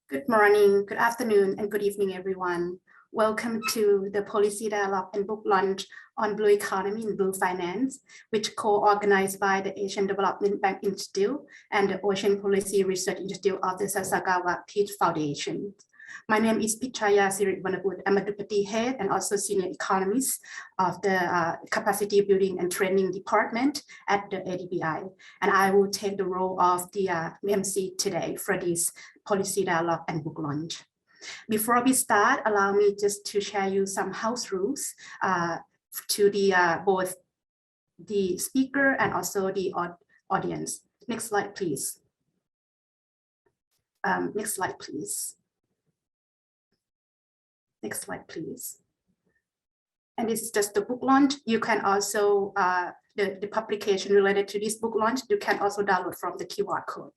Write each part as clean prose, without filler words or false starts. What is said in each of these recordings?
Good morning, good afternoon, and good evening, everyone. Welcome to the Policy Dialogue and Book Launch on Blue Economy and Blue Finance, which co-organized by the Asian Development Bank Institute and the Ocean Policy Research Institute of the Sasakawa Peace Foundation. My name is Pichaya Siriwanabut. I'm a deputy head and also senior economist of the Capacity Building and Training Department at the ADBI. And I will take the role of the MC today for this policy dialogue and book launch. Before we start, allow me just to share you some house rules to the both the speaker and also the audience. Next slide, please. Next slide, please. Next slide, please. And this is just the book launch. You can also, the publication related to this book launch, you can also download from the QR code.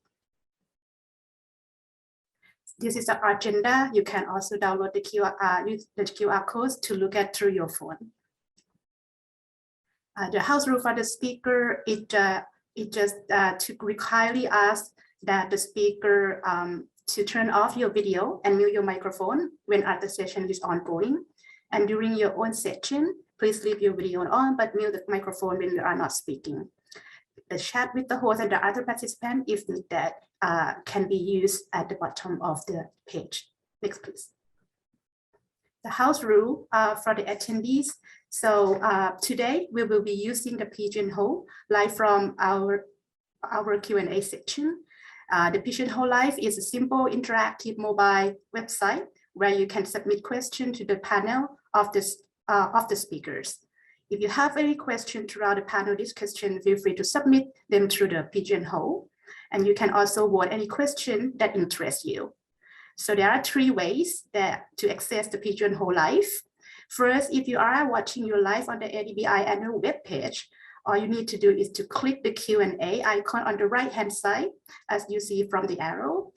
This is the agenda. You can also download the QR codes to look at through your phone. The house rule for the speaker, it just to kindly ask that the speaker to turn off your video and mute your microphone when the session is ongoing. And during your own session, please leave your video on, but mute the microphone when you are not speaking. The chat with the host and the other participant, if needed, can be used at the bottom of the page. Next, please. The house rule for the attendees. So today we will be using the Pigeonhole live from our Q&A section. The Pigeonhole Live is a simple interactive mobile website where you can submit questions to the panel of the speakers. If you have any questions throughout the panel discussion, feel free to submit them through the Pigeonhole. And you can also vote any question that interests you. So there are three ways to access the Pigeonhole Live. First, if you are watching your live on the ADBI annual webpage, all you need to do is to click the Q&A icon on the right-hand side, as you see from the arrow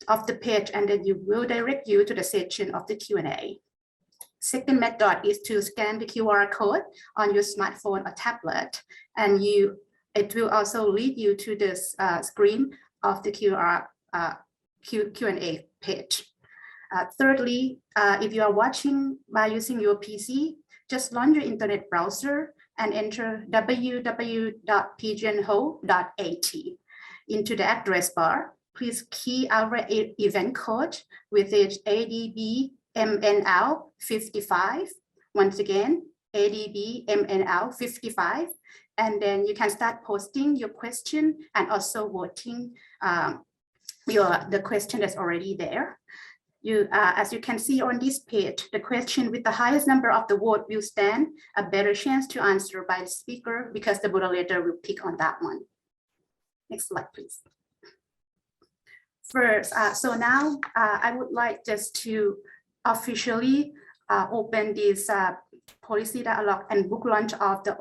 of the page, and then you will direct you to the section of the Q&A. Second method is to scan the QR code on your smartphone or tablet, and it will also lead you to this screen of the Q&A page. Thirdly, if you are watching by using your PC, just launch your internet browser and enter www.pigeonhole.at. Into the address bar, please key our event code, with it ADBMNL55. Once again, ADBMNL55. And then you can start posting your question and also voting the question that's already there. As you can see on this page, the question with the highest number of the vote will stand a better chance to answer by the speaker, because the moderator will pick on that one. Next slide, please. First, so now I would like just to officially open this policy dialogue and book launch of the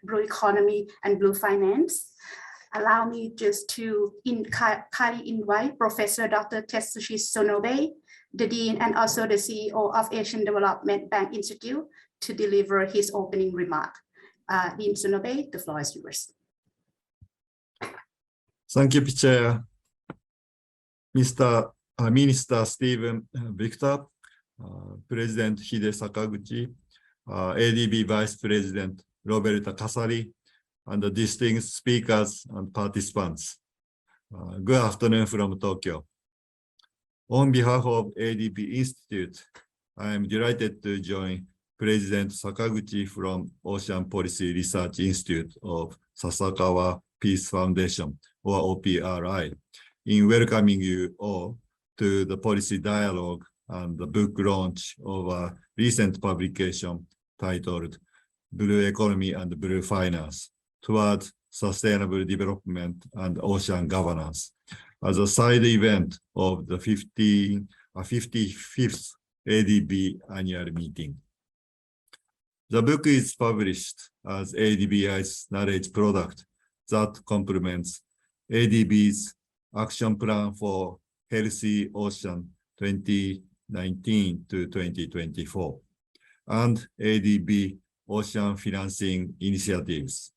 Blue Economy and Blue Finance. Allow me just to kindly invite Professor Dr. Tetsushi Sonobe, the Dean and also the CEO of Asian Development Bank Institute, to deliver his opening remark. Dean Sonobe, the floor is yours. Thank you, Pichaya. Mr. Minister Stephen Victor, President Hide Sakaguchi, ADB Vice President Roberta Casari, and the distinguished speakers and participants. Good afternoon from Tokyo. On behalf of ADB Institute, I am delighted to join President Sakaguchi from Ocean Policy Research Institute of Sasakawa Peace Foundation, or OPRI, in welcoming you all to the policy dialogue and the book launch of a recent publication titled Blue Economy and Blue Finance Toward Sustainable Development and Ocean Governance, as a side event of the 55th ADB annual meeting. The book is published as ADBI's knowledge product that complements ADB's Action Plan for Healthy Ocean 2019 to 2024 and ADB Ocean Financing Initiatives.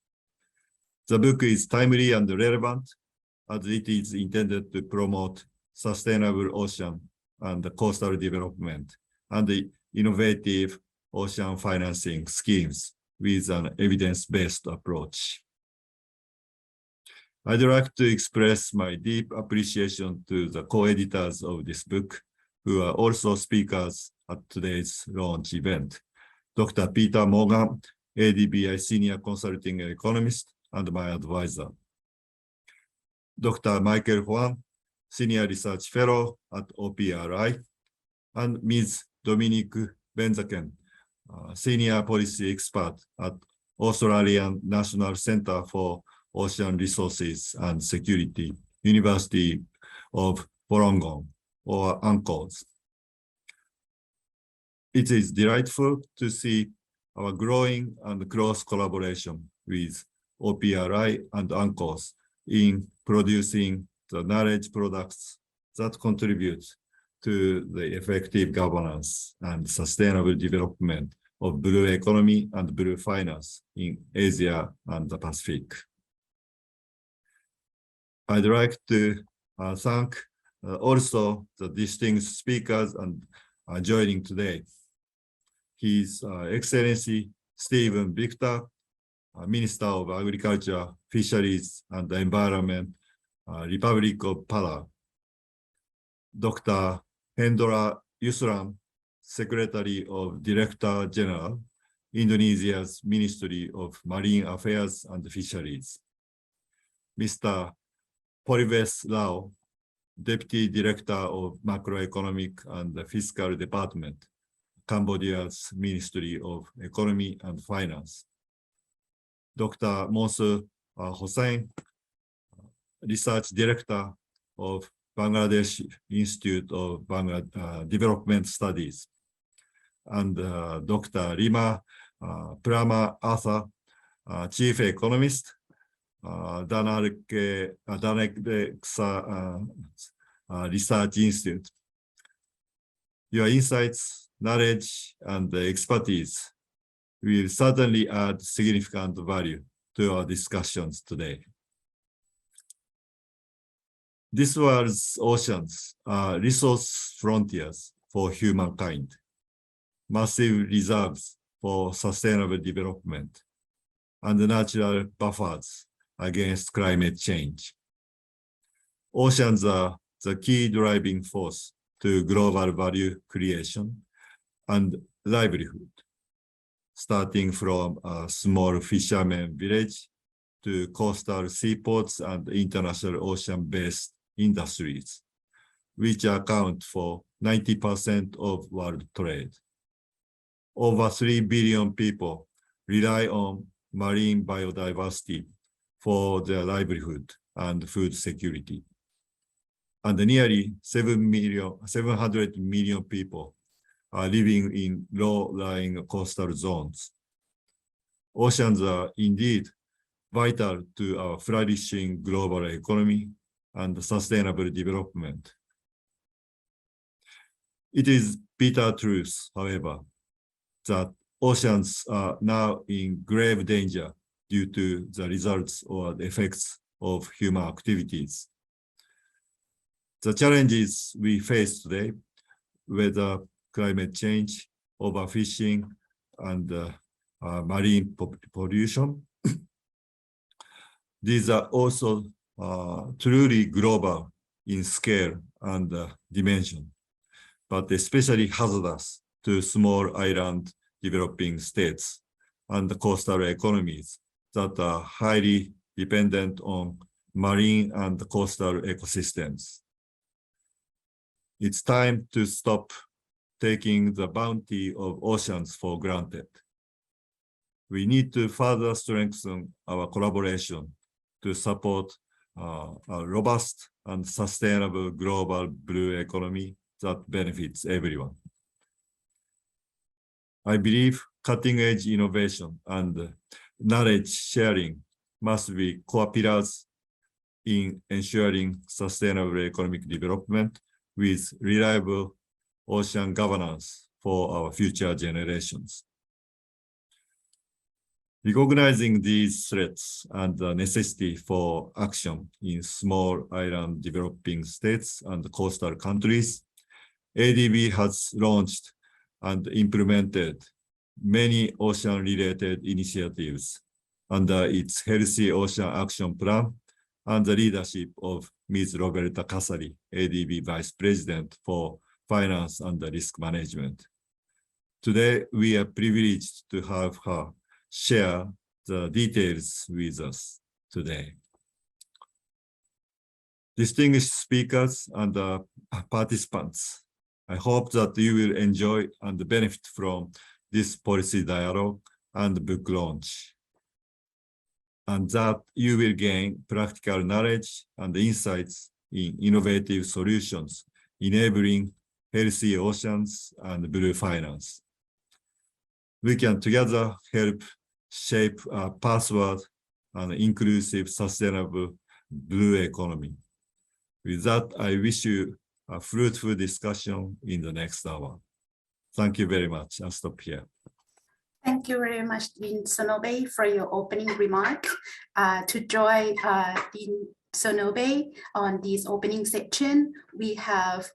The book is timely and relevant, as it is intended to promote sustainable ocean and the coastal development, and the innovative ocean financing schemes with an evidence-based approach. I'd like to express my deep appreciation to the co-editors of this book, who are also speakers at today's launch event. Dr. Peter Morgan, ADBI Senior Consulting Economist and my advisor. Dr. Michael Huang, Senior Research Fellow at OPRI, and Ms. Dominique Benzaken, Senior Policy Expert at Australian National Centre for Ocean Resources and Security, University of Wollongong, or UNCLOS. It is delightful to see our growing and close collaboration with OPRI and UNCLOS in producing the knowledge products that contribute to the effective governance and sustainable development of blue economy and blue finance in Asia and the Pacific. I'd like to thank also the distinguished speakers and joining today. His Excellency Stephen Victor, Minister of Agriculture, Fisheries and the Environment, Republic of Palau. Dr. Hendra Yusran, Secretary of Director General, Indonesia's Ministry of Marine Affairs and Fisheries. Mr. Polives Lau, Deputy Director of Macroeconomic and Fiscal Department, Cambodia's Ministry of Economy and Finance. Dr. Monsur Hossain, Research Director of Bangladesh Institute of Development Studies. And Dr. Rima Prama Arthur, Chief Economist, Danaksa Research Institute. Your insights, knowledge, and expertise will certainly add significant value to our discussions today. This world's oceans are resource frontiers for humankind, massive reserves for sustainable development, and natural buffers against climate change. Oceans are the key driving force to global value creation and livelihood, starting from a small fisherman village to coastal seaports and international ocean-based industries, which account for 90% of world trade. Over 3 billion people rely on marine biodiversity for their livelihood and food security. And nearly 700 million people are living in low-lying coastal zones. Oceans are indeed vital to our flourishing global economy and sustainable development. It is bitter truth, however, that oceans are now in grave danger due to the results or the effects of human activities. The challenges we face today, whether climate change, overfishing, and marine pollution, these are also truly global in scale and dimension, but especially hazardous to small island developing states and coastal economies that are highly dependent on marine and coastal ecosystems. It's time to stop taking the bounty of oceans for granted. We need to further strengthen our collaboration to support a robust and sustainable global blue economy that benefits everyone. I believe cutting-edge innovation and knowledge sharing must be core pillars in ensuring sustainable economic development with reliable ocean governance for our future generations. Recognizing these threats and the necessity for action in small island developing states and coastal countries, ADB has launched and implemented many ocean-related initiatives under its Healthy Ocean Action Plan and the leadership of Ms. Roberta Casari, ADB Vice President for Finance and Risk Management. Today, we are privileged to have her share the details with us today. Distinguished speakers and participants, I hope that you will enjoy and benefit from this policy dialogue and book launch, and that you will gain practical knowledge and insights in innovative solutions enabling healthy oceans and blue finance. We can together help shape a pathward and inclusive, sustainable blue economy. With that, I wish you a fruitful discussion in the next hour. Thank you very much. I'll stop here. Thank you very much, Dean Sonobe, for your opening remark. To join Dean Sonobe on this opening section, we have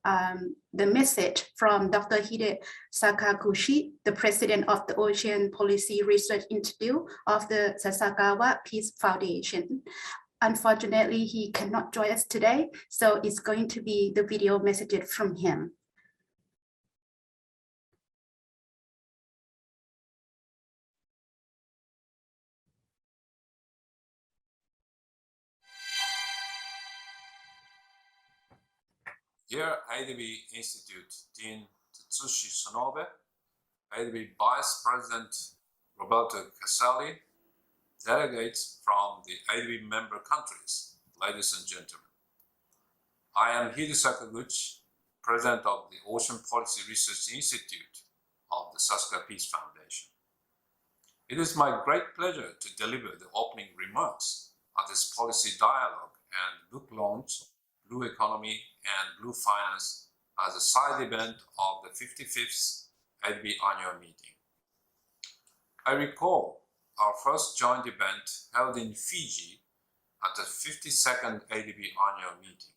the message from Dr. Hide Sakaguchi, the president of the Ocean Policy Research Institute of the Sasakawa Peace Foundation. Unfortunately, he cannot join us today, so it's going to be the video message from him. Dear ADB Institute Dean Tetsushi Sonobe, ADB Vice President Roberto Casali, delegates from the ADB member countries, ladies and gentlemen. I am Hide Sakaguchi, President of the Ocean Policy Research Institute of the Sasaka Peace Foundation. It is my great pleasure to deliver the opening remarks of this policy dialogue and book launch, Blue Economy and Blue Finance, as a side event of the 55th ADB annual meeting. I recall our first joint event held in Fiji at the 52nd ADB annual meeting,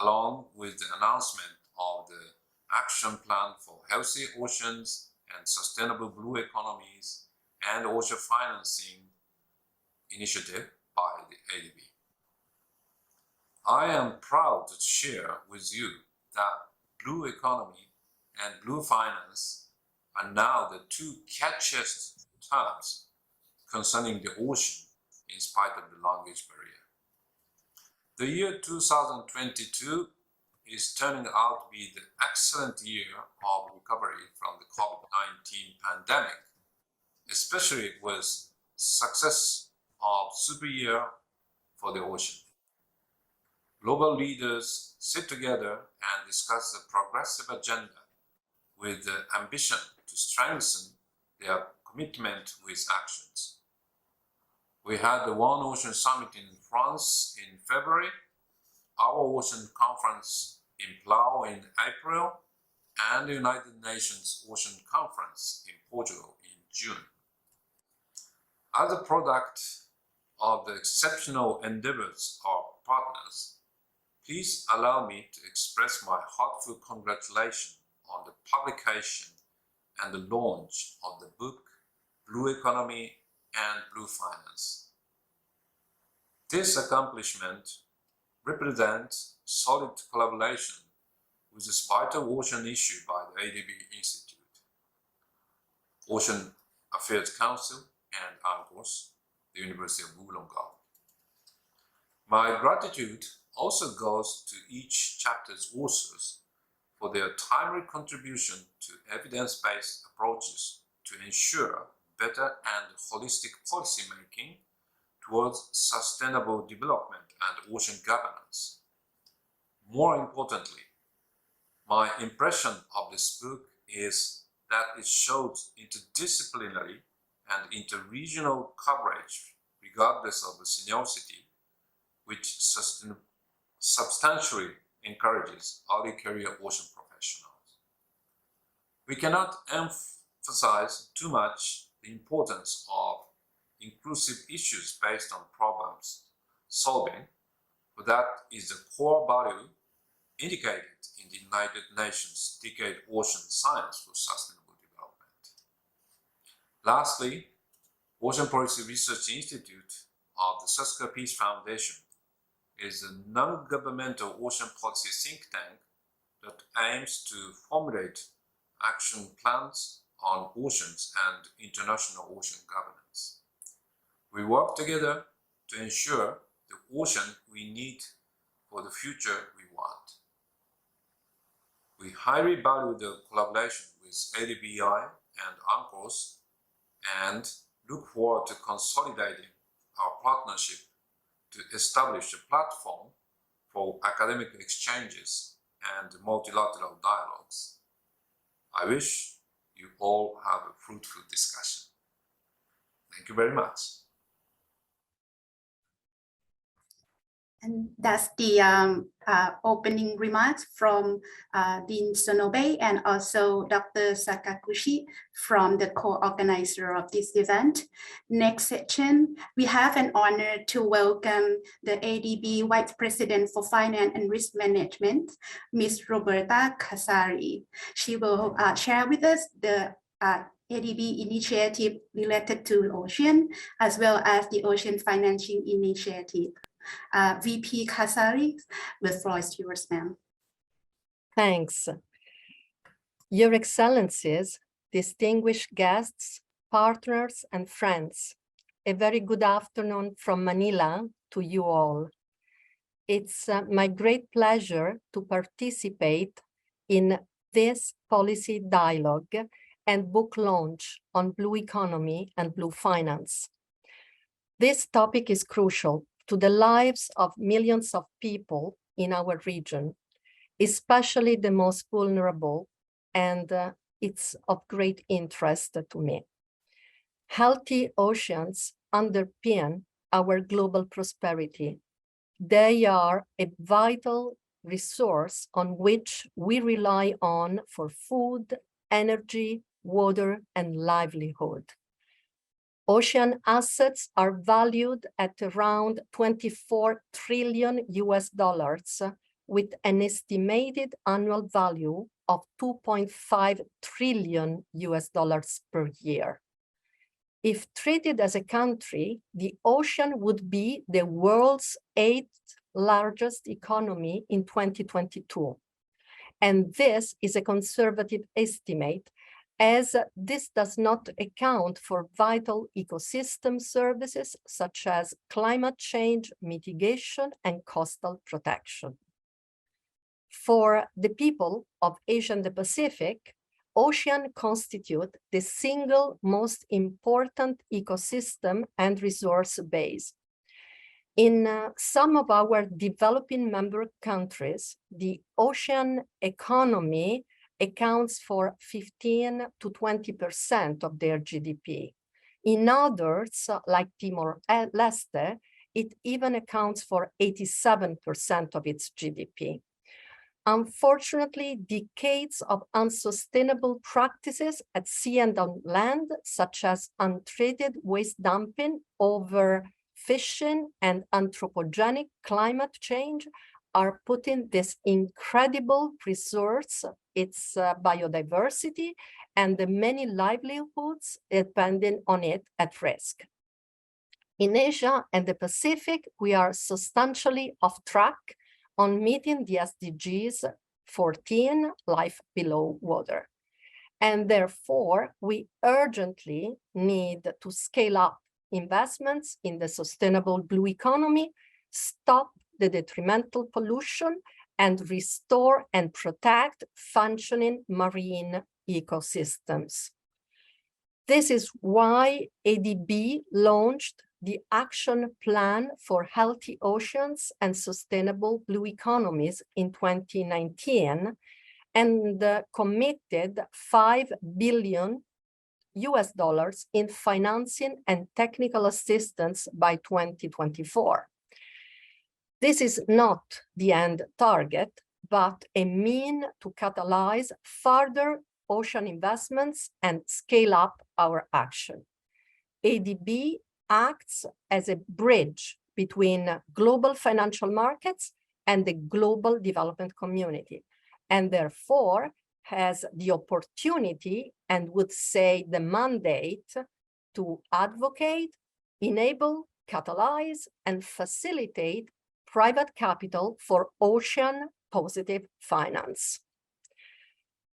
along with the announcement of the Action Plan for Healthy Oceans and Sustainable Blue Economies and Ocean Financing Initiative by the ADB. I am proud to share with you that Blue Economy and Blue Finance are now the two catchiest terms concerning the ocean in spite of the language barrier. The year 2022 is turning out to be the excellent year of recovery from the COVID-19 pandemic, especially with success of Super Year for the ocean. Global leaders sit together and discuss the progressive agenda with the ambition to strengthen their commitment with actions. We had the One Ocean Summit in France in February, our Ocean Conference in Palau in April, and the United Nations Ocean Conference in Portugal in June. As a product of the exceptional endeavors of our partners, please allow me to express my heartfelt congratulations on the publication and the launch of the book Blue Economy and Blue Finance. This accomplishment represents solid collaboration with this vital ocean issue by the ADB Institute, Ocean Affairs Council, and ARGOS, the University of Wollongong. My gratitude also goes to each chapter's authors for their timely contribution to evidence-based approaches to ensure better and holistic policy making towards sustainable development and ocean governance. More importantly, my impression of this book is that it shows interdisciplinary and interregional coverage regardless of the seniority, which substantially encourages early career ocean professionals. We cannot emphasize too much the importance of inclusive issues based on problems solving, but that is the core value indicated in the United Nations Decade Ocean Science for Sustainable Development. Lastly, Ocean Policy Research Institute of the Susquehanna Peace Foundation is a non-governmental ocean policy think tank that aims to formulate action plans on oceans and international ocean governance. We work together to ensure the ocean we need for the future we want. We highly value the collaboration with ADBI and UNCLOS and look forward to consolidating our partnership to establish a platform for academic exchanges and multilateral dialogues. I wish you all have a fruitful discussion. Thank you very much. And that's the opening remarks from Dean Sonobe and also Dr. Sakaguchi from the co-organizer of this event. Next section, we have an honor to welcome the ADB Vice President for Finance and Risk Management, Ms. Roberta Casari. She will share with us the ADB initiative related to ocean, as well as the Ocean Financing Initiative. VP Casari, the floor is yours, ma'am. Thanks. Your Excellencies, distinguished guests, partners, and friends, a very good afternoon from Manila to you all. It's my great pleasure to participate in this policy dialogue and book launch on blue economy and blue finance. This topic is crucial to the lives of millions of people in our region, especially the most vulnerable, and it's of great interest to me. Healthy oceans underpin our global prosperity. They are a vital resource on which we rely on for food, energy, water, and livelihood. Ocean assets are valued at around $24 trillion with an estimated annual value of $2.5 trillion per year. If treated as a country, the ocean would be the world's 8th largest economy in 2022. And this is a conservative estimate, as this does not account for vital ecosystem services such as climate change, mitigation, and coastal protection. For the people of Asia and the Pacific, ocean constitute the single most important ecosystem and resource base. In some of our developing member countries, the ocean economy accounts for 15 to 20% of their GDP. In others, like Timor-Leste, it even accounts for 87% of its GDP. Unfortunately, decades of unsustainable practices at sea and on land, such as untreated waste dumping, overfishing, and anthropogenic climate change, are putting this incredible resource, its biodiversity, and the many livelihoods depending on it at risk. In Asia and the Pacific, we are substantially off track on meeting the SDGs 14, life below water. And therefore, we urgently need to scale up investments in the sustainable blue economy, stop the detrimental pollution, and restore and protect functioning marine ecosystems. This is why ADB launched the Action Plan for Healthy Oceans and Sustainable Blue Economies in 2019 and committed $5 billion in financing and technical assistance by 2024. This is not the end target, but a mean to catalyze further ocean investments and scale up our action. ADB acts as a bridge between global financial markets and the global development community, and therefore has the opportunity and would say the mandate to advocate, enable, catalyze, and facilitate private capital for ocean positive finance.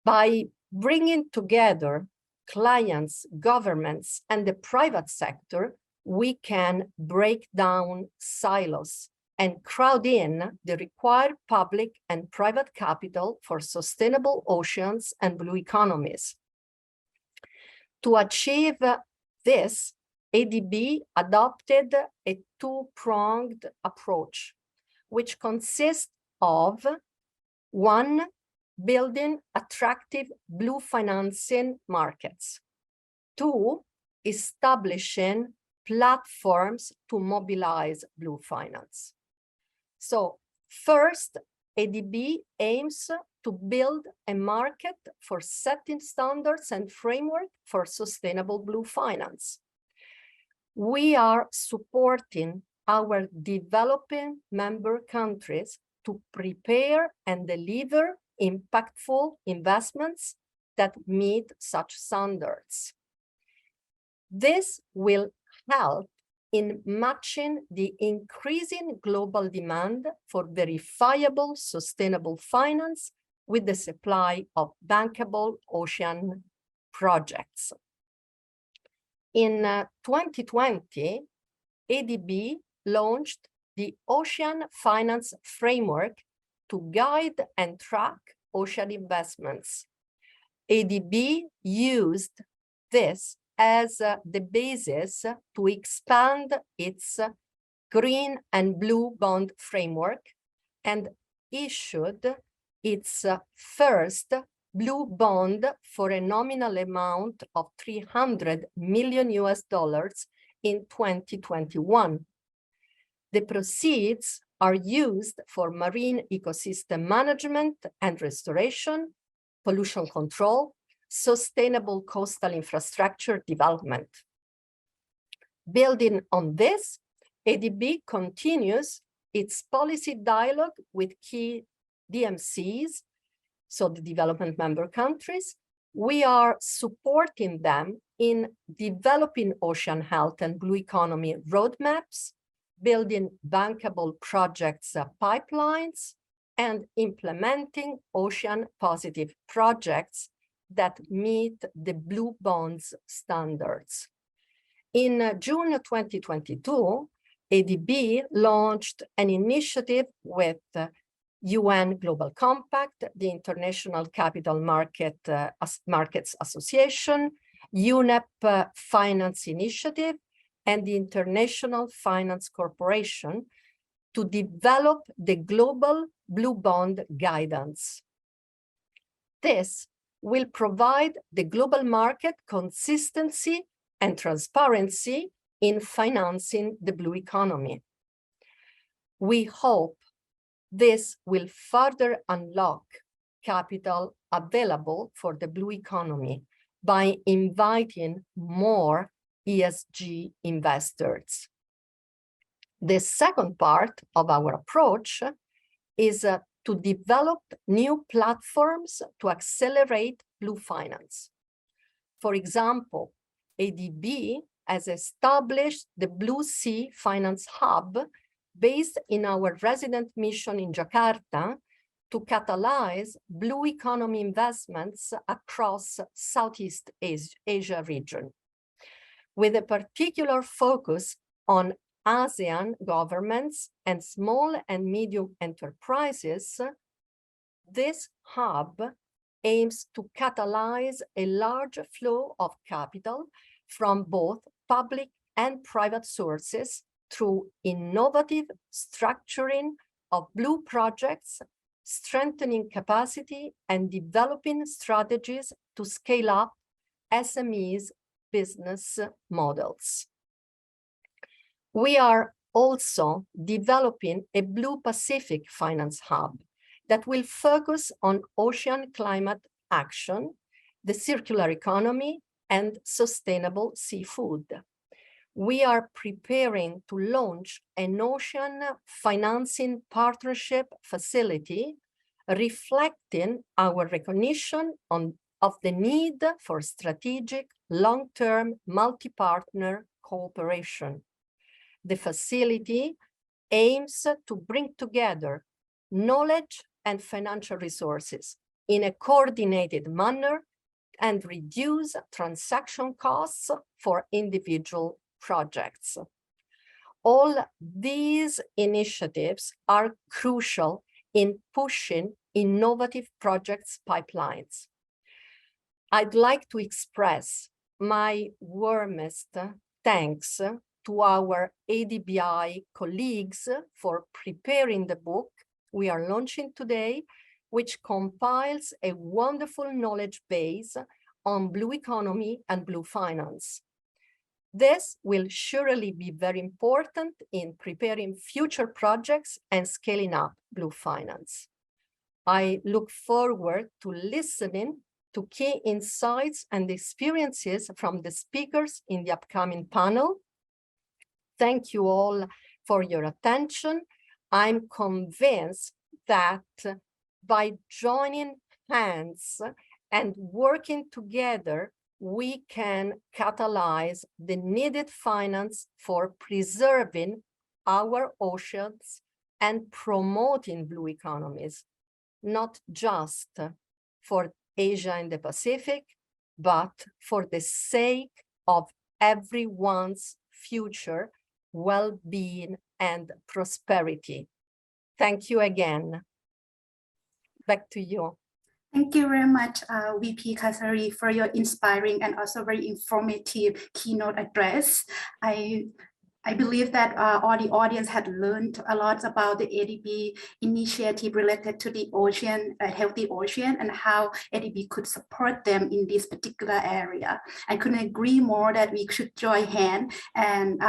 By bringing together clients, governments, and the private sector, we can break down silos and crowd in the required public and private capital for sustainable oceans and blue economies. To achieve this, ADB adopted a two-pronged approach, which consists of 1, building attractive blue financing markets. 2, establishing platforms to mobilize blue finance. So first, ADB aims to build a market for setting standards and framework for sustainable blue finance. We are supporting our developing member countries to prepare and deliver impactful investments that meet such standards. This will help in matching the increasing global demand for verifiable sustainable finance with the supply of bankable ocean projects. In 2020, ADB launched the Ocean Finance Framework to guide and track ocean investments. ADB used this as the basis to expand its green and blue bond framework and issued its first blue bond for a nominal amount of $300 million in 2021. The proceeds are used for marine ecosystem management and restoration, pollution control, sustainable coastal infrastructure development. Building on this, ADB continues its policy dialogue with key DMCs, so the development member countries. We are supporting them in developing ocean health and blue economy roadmaps, building bankable projects pipelines, and implementing ocean positive projects that meet the blue bonds standards. In June 2022, ADB launched an initiative with UN Global Compact, the International Capital Markets Association, UNEP Finance Initiative, and the International Finance Corporation to develop the global blue bond guidance. This will provide the global market consistency and transparency in financing the blue economy. We hope this will further unlock capital available for the blue economy by inviting more ESG investors. The second part of our approach is to develop new platforms to accelerate blue finance. For example, ADB has established the Blue Sea Finance Hub based in our resident mission in Jakarta to catalyze blue economy investments across Southeast Asia region, with a particular focus on ASEAN governments and small and medium enterprises. This hub aims to catalyze a large flow of capital from both public and private sources through innovative structuring of blue projects, strengthening capacity, and developing strategies to scale up SMEs' business models. We are also developing a Blue Pacific Finance Hub that will focus on ocean climate action, the circular economy, and sustainable seafood. we are preparing to launch an ocean financing partnership facility reflecting our recognition of the need for strategic, long-term, multi-partner cooperation. The facility aims to bring together knowledge and financial resources in a coordinated manner and reduce transaction costs for individual projects. All these initiatives are crucial in pushing innovative projects pipelines. I'd like to express my warmest thanks to our ADBI colleagues for preparing the book we are launching today, which compiles a wonderful knowledge base on blue economy and blue finance. This will surely be very important in preparing future projects and scaling up blue finance. I look forward to listening to key insights and experiences from the speakers in the upcoming panel. Thank you all for your attention. I'm convinced that by joining hands and working together, we can catalyze the needed finance for preserving our oceans and promoting blue economies, not just for Asia and the Pacific, but for the sake of everyone's future well-being and prosperity. Thank you again. Back to you. Thank you very much, VP Kasari, for your inspiring and also very informative keynote address. I believe that all the audience had learned a lot about the ADB initiative related to the ocean, a healthy ocean, and how ADB could support them in this particular area. I couldn't agree more that we should join hands and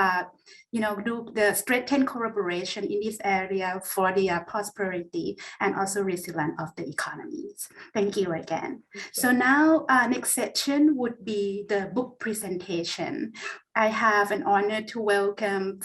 do the strengthened collaboration in this area for the prosperity and also resilience of the economies. Thank you again. So now next section would be the book presentation. I have an honor to welcome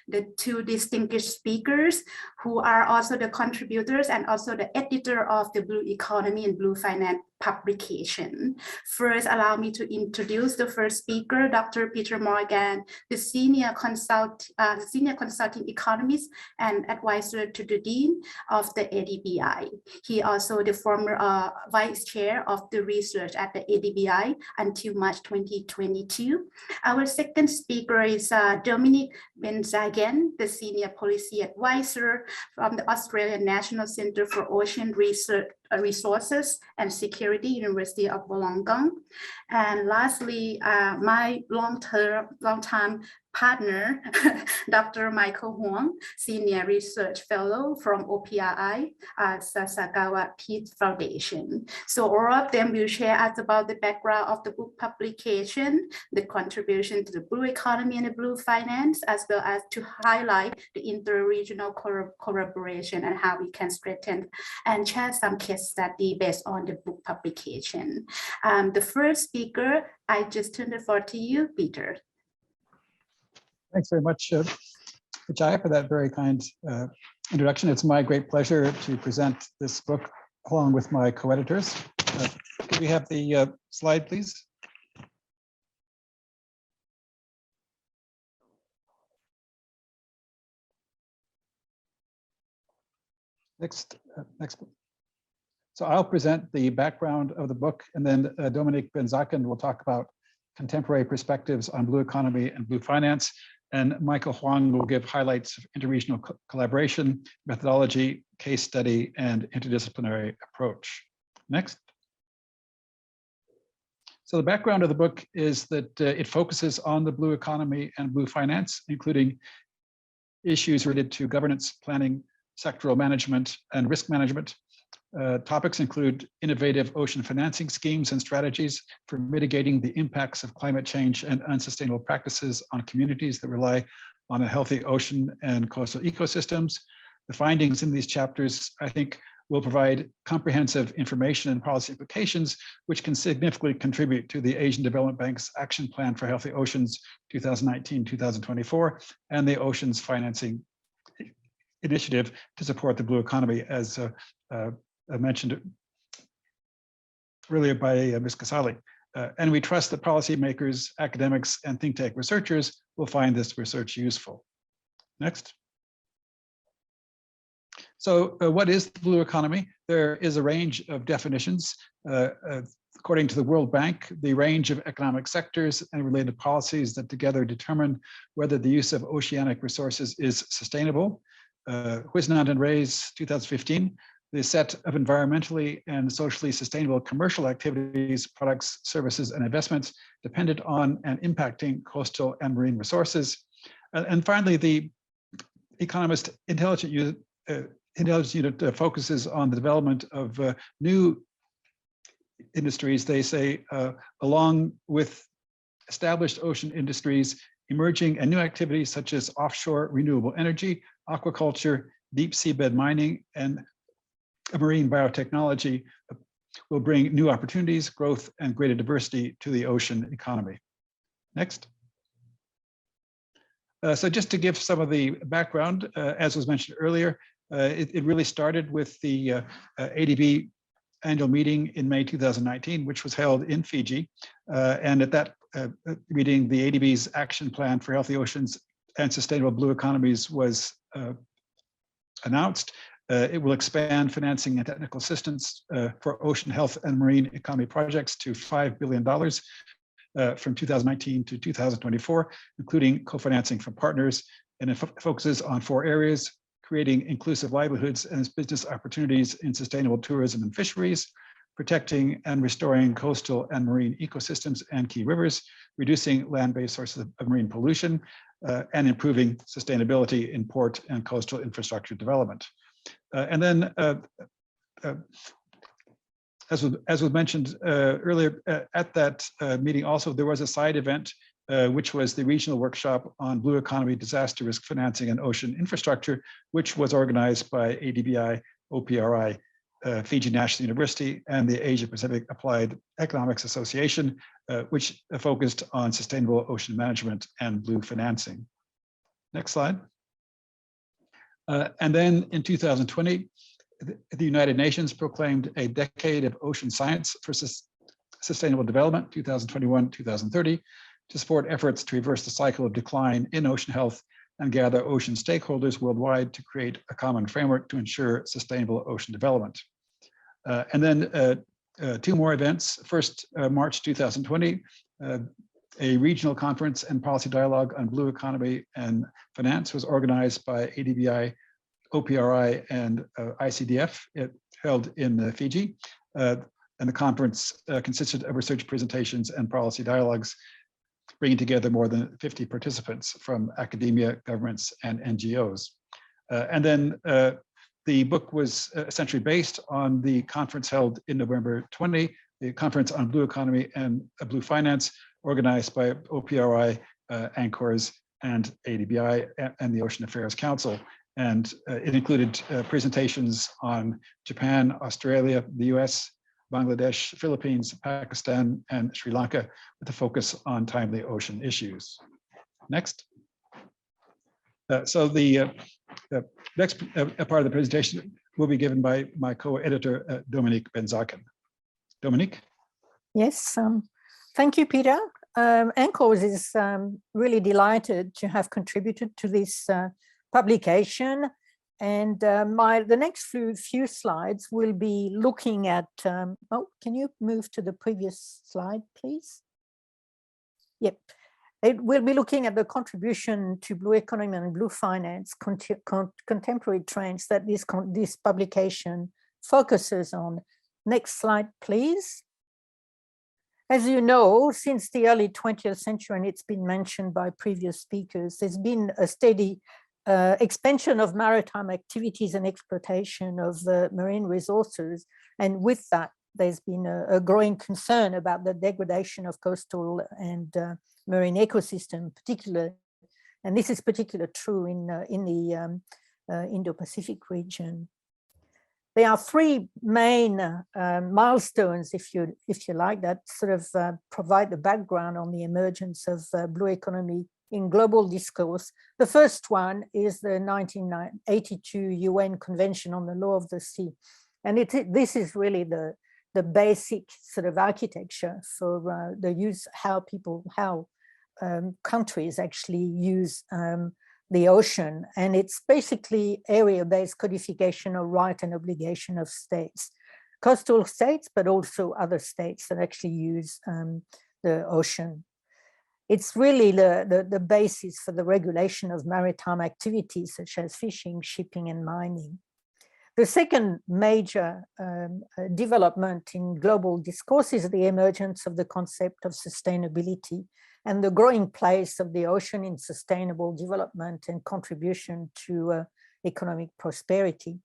the two distinguished speakers who are also the contributors and also the editor of the Blue Economy and Blue Finance publication. First, allow me to introduce the first speaker, Dr. Peter Morgan, the senior consulting economist and advisor to the Dean of the ADBI. He also the former vice chair of the research at the ADBI until March 2022. Our second speaker is Dominic Benzagen, the senior policy advisor from the Australian National Centre for Ocean Resources and Security, University of Wollongong. And lastly, my long-time partner, Dr. Michael Huang, Senior Research Fellow from OPRI, Sasakawa Peace Foundation. So all of them will share us about the background of the book publication, the contribution to the blue economy and the blue finance, as well as to highlight the inter-regional collaboration and how we can strengthen and share some case study based on the book publication. The first speaker, I just turn the floor to you, Peter. Thanks very much, Jaya, for that very kind introduction. It's my great pleasure to present this book along with my co-editors. Could we have the slide, please? Next. So I'll present the background of the book, and then Dominic Benzaken will talk about contemporary perspectives on blue economy and blue finance. And Michael Huang will give highlights of interregional collaboration, methodology, case study, and interdisciplinary approach. Next. So the background of the book is that it focuses on the blue economy and blue finance, including issues related to governance, planning, sectoral management, and risk management. Topics include innovative ocean financing schemes and strategies for mitigating the impacts of climate change and unsustainable practices on communities that rely on a healthy ocean and coastal ecosystems. The findings in these chapters, I think, will provide comprehensive information and policy implications, which can significantly contribute to the Asian Development Bank's Action Plan for Healthy Oceans 2019-2024 and the Oceans Financing Initiative to support the blue economy, as mentioned earlier by Ms. Casali. And we trust that policymakers, academics, and think tank researchers will find this research useful. Next. So what is the blue economy? There is a range of definitions. According to the World Bank, the range of economic sectors and related policies that together determine whether the use of oceanic resources is sustainable. Huisnant and Reyes, 2015, the set of environmentally and socially sustainable commercial activities, products, services, and investments dependent on and impacting coastal and marine resources. And finally, the Economist Intelligence Unit focuses on the development of new industries. They say, along with established ocean industries, emerging and new activities such as offshore renewable energy, aquaculture, deep seabed mining, and marine biotechnology will bring new opportunities, growth, and greater diversity to the ocean economy. Next. So just to give some of the background, as was mentioned earlier, it really started with the ADB annual meeting in May 2019, which was held in Fiji. And at that meeting, the ADB's Action Plan for Healthy Oceans and Sustainable Blue Economies was announced. It will expand financing and technical assistance for ocean health and marine economy projects to $5 billion from 2019 to 2024, including co-financing from partners. And it focuses on 4 areas: creating inclusive livelihoods and business opportunities in sustainable tourism and fisheries, protecting and restoring coastal and marine ecosystems and key rivers, reducing land-based sources of marine pollution, and improving sustainability in port and coastal infrastructure development. And then, as was mentioned earlier, at that meeting also, there was a side event, which was the regional workshop on blue economy, disaster risk financing, and ocean infrastructure, which was organized by ADBI-OPRI, Fiji National University, and the Asia Pacific Applied Economics Association, which focused on sustainable ocean management and blue financing. Next slide. And then in 2020, the United Nations proclaimed a decade of ocean science for sustainable development, 2021-2030, to support efforts to reverse the cycle of decline in ocean health and gather ocean stakeholders worldwide to create a common framework to ensure sustainable ocean development. And then 2 more events. First, March 2020, a regional conference and policy dialogue on blue economy and finance was organized by ADBI, OPRI, and ICDF. It held in Fiji. And the conference consisted of research presentations and policy dialogues, bringing together more than 50 participants from academia, governments, and NGOs. And then the book was essentially based on the conference held in November 20, the Conference on Blue Economy and Blue Finance, organized by OPRI, ANCORS, and ADBI, and the Ocean Affairs Council. And it included presentations on Japan, Australia, the US, Bangladesh, Philippines, Pakistan, and Sri Lanka, with a focus on timely ocean issues. Next. So the next part of the presentation will be given by my co-editor, Dominique Benzaken. Dominique? Yes, thank you, Peter. ANCORS is really delighted to have contributed to this publication. And the next few slides will be looking at, oh, can you move to the previous slide, please? Yep. It will be looking at the contribution to blue economy and blue finance contemporary trends that this publication focuses on. Next slide, please. As you know, since the early 20th century, and it's been mentioned by previous speakers, there's been a steady expansion of maritime activities and exploitation of marine resources. And with that, there's been a growing concern about the degradation of coastal and marine ecosystem, particularly, and this is particularly true in the Indo-Pacific region. There are three main milestones, if you like, that sort of provide the background on the emergence of blue economy in global discourse. The first one is the 1982 UN Convention on the Law of the Sea. And this is really the basic sort of architecture for the use, how countries actually use the ocean. And it's basically area-based codification of right and obligation of states, coastal states, but also other states that actually use the ocean. It's really the basis for the regulation of maritime activities such as fishing, shipping, and mining. The second major development in global discourse is the emergence of the concept of sustainability and the growing place of the ocean in sustainable development and contribution to economic prosperity.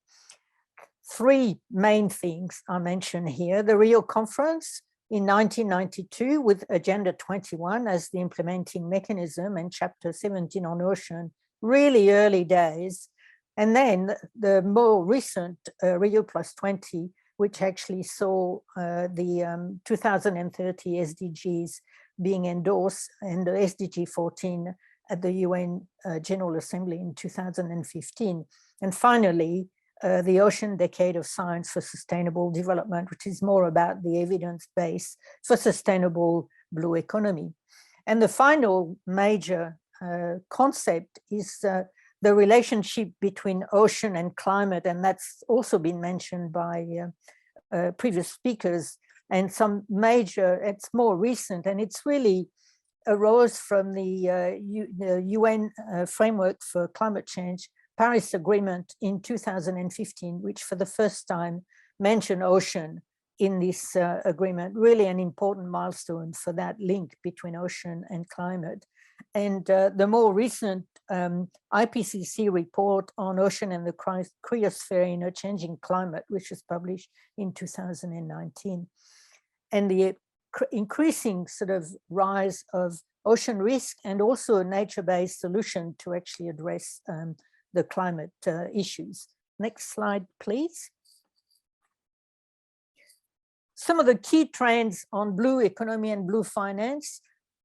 Three main things are mentioned here. The Rio Conference in 1992 with Agenda 21 as the implementing mechanism and Chapter 17 on ocean, really early days. And then the more recent Rio +20, which actually saw the 2030 SDGs being endorsed, and the SDG 14 at the UN General Assembly in 2015. And finally, the Ocean Decade of Science for Sustainable Development, which is more about the evidence base for sustainable blue economy. And the final major concept is the relationship between ocean and climate, and that's also been mentioned by previous speakers. And some major, it's more recent, and it's really arose from the UN Framework for Climate Change, Paris Agreement in 2015, which for the first time mentioned ocean in this agreement, really an important milestone for that link between ocean and climate. And the more recent IPCC report on ocean and the cryosphere in a changing climate, which was published in 2019. And the increasing sort of rise of ocean risk and also a nature-based solution to actually address the climate issues. Next slide, please. Some of the key trends on blue economy and blue finance.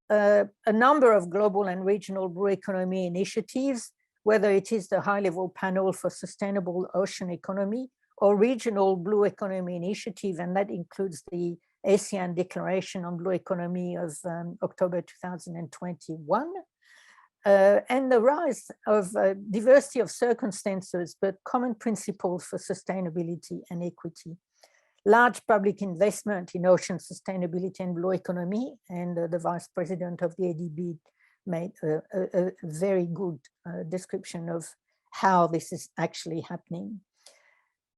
A number of global and regional blue economy initiatives, whether it is the high-level panel for sustainable ocean economy or regional blue economy initiative, and that includes the ASEAN Declaration on Blue Economy of October 2021, and the rise of diversity of circumstances, but common principles for sustainability and equity. Large public investment in ocean sustainability and blue economy, and the Vice President of the ADB made a very good description of how this is actually happening.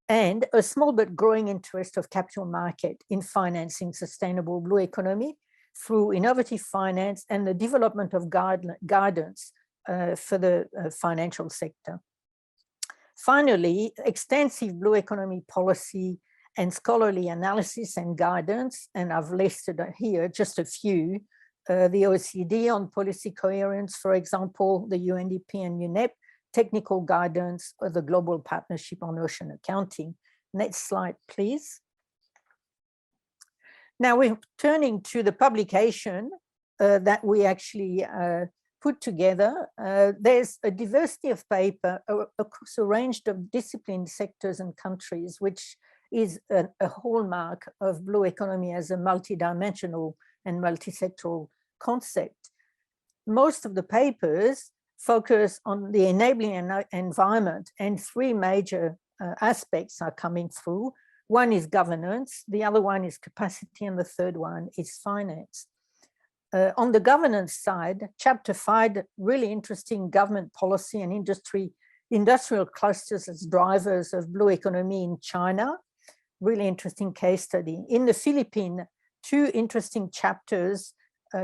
And a small but growing interest of capital market in financing sustainable blue economy through innovative finance and the development of guidance for the financial sector. Finally, extensive blue economy policy and scholarly analysis and guidance, and I've listed here just a few, the OECD on policy coherence, for example, the UNDP and UNEP, technical guidance, or the Global Partnership on Ocean Accounting. Next slide, please. Now we're turning to the publication that we actually put together. There's a diversity of paper across a range of disciplines, sectors, and countries, which is a hallmark of blue economy as a multidimensional and multi-sectoral concept. Most of the papers focus on the enabling environment, and three major aspects are coming through. One is governance, the other one is capacity, and the third one is finance. On the governance side, Chapter 5, really interesting government policy and industrial clusters as drivers of blue economy in China. Really interesting case study. In the Philippines, two interesting chapters,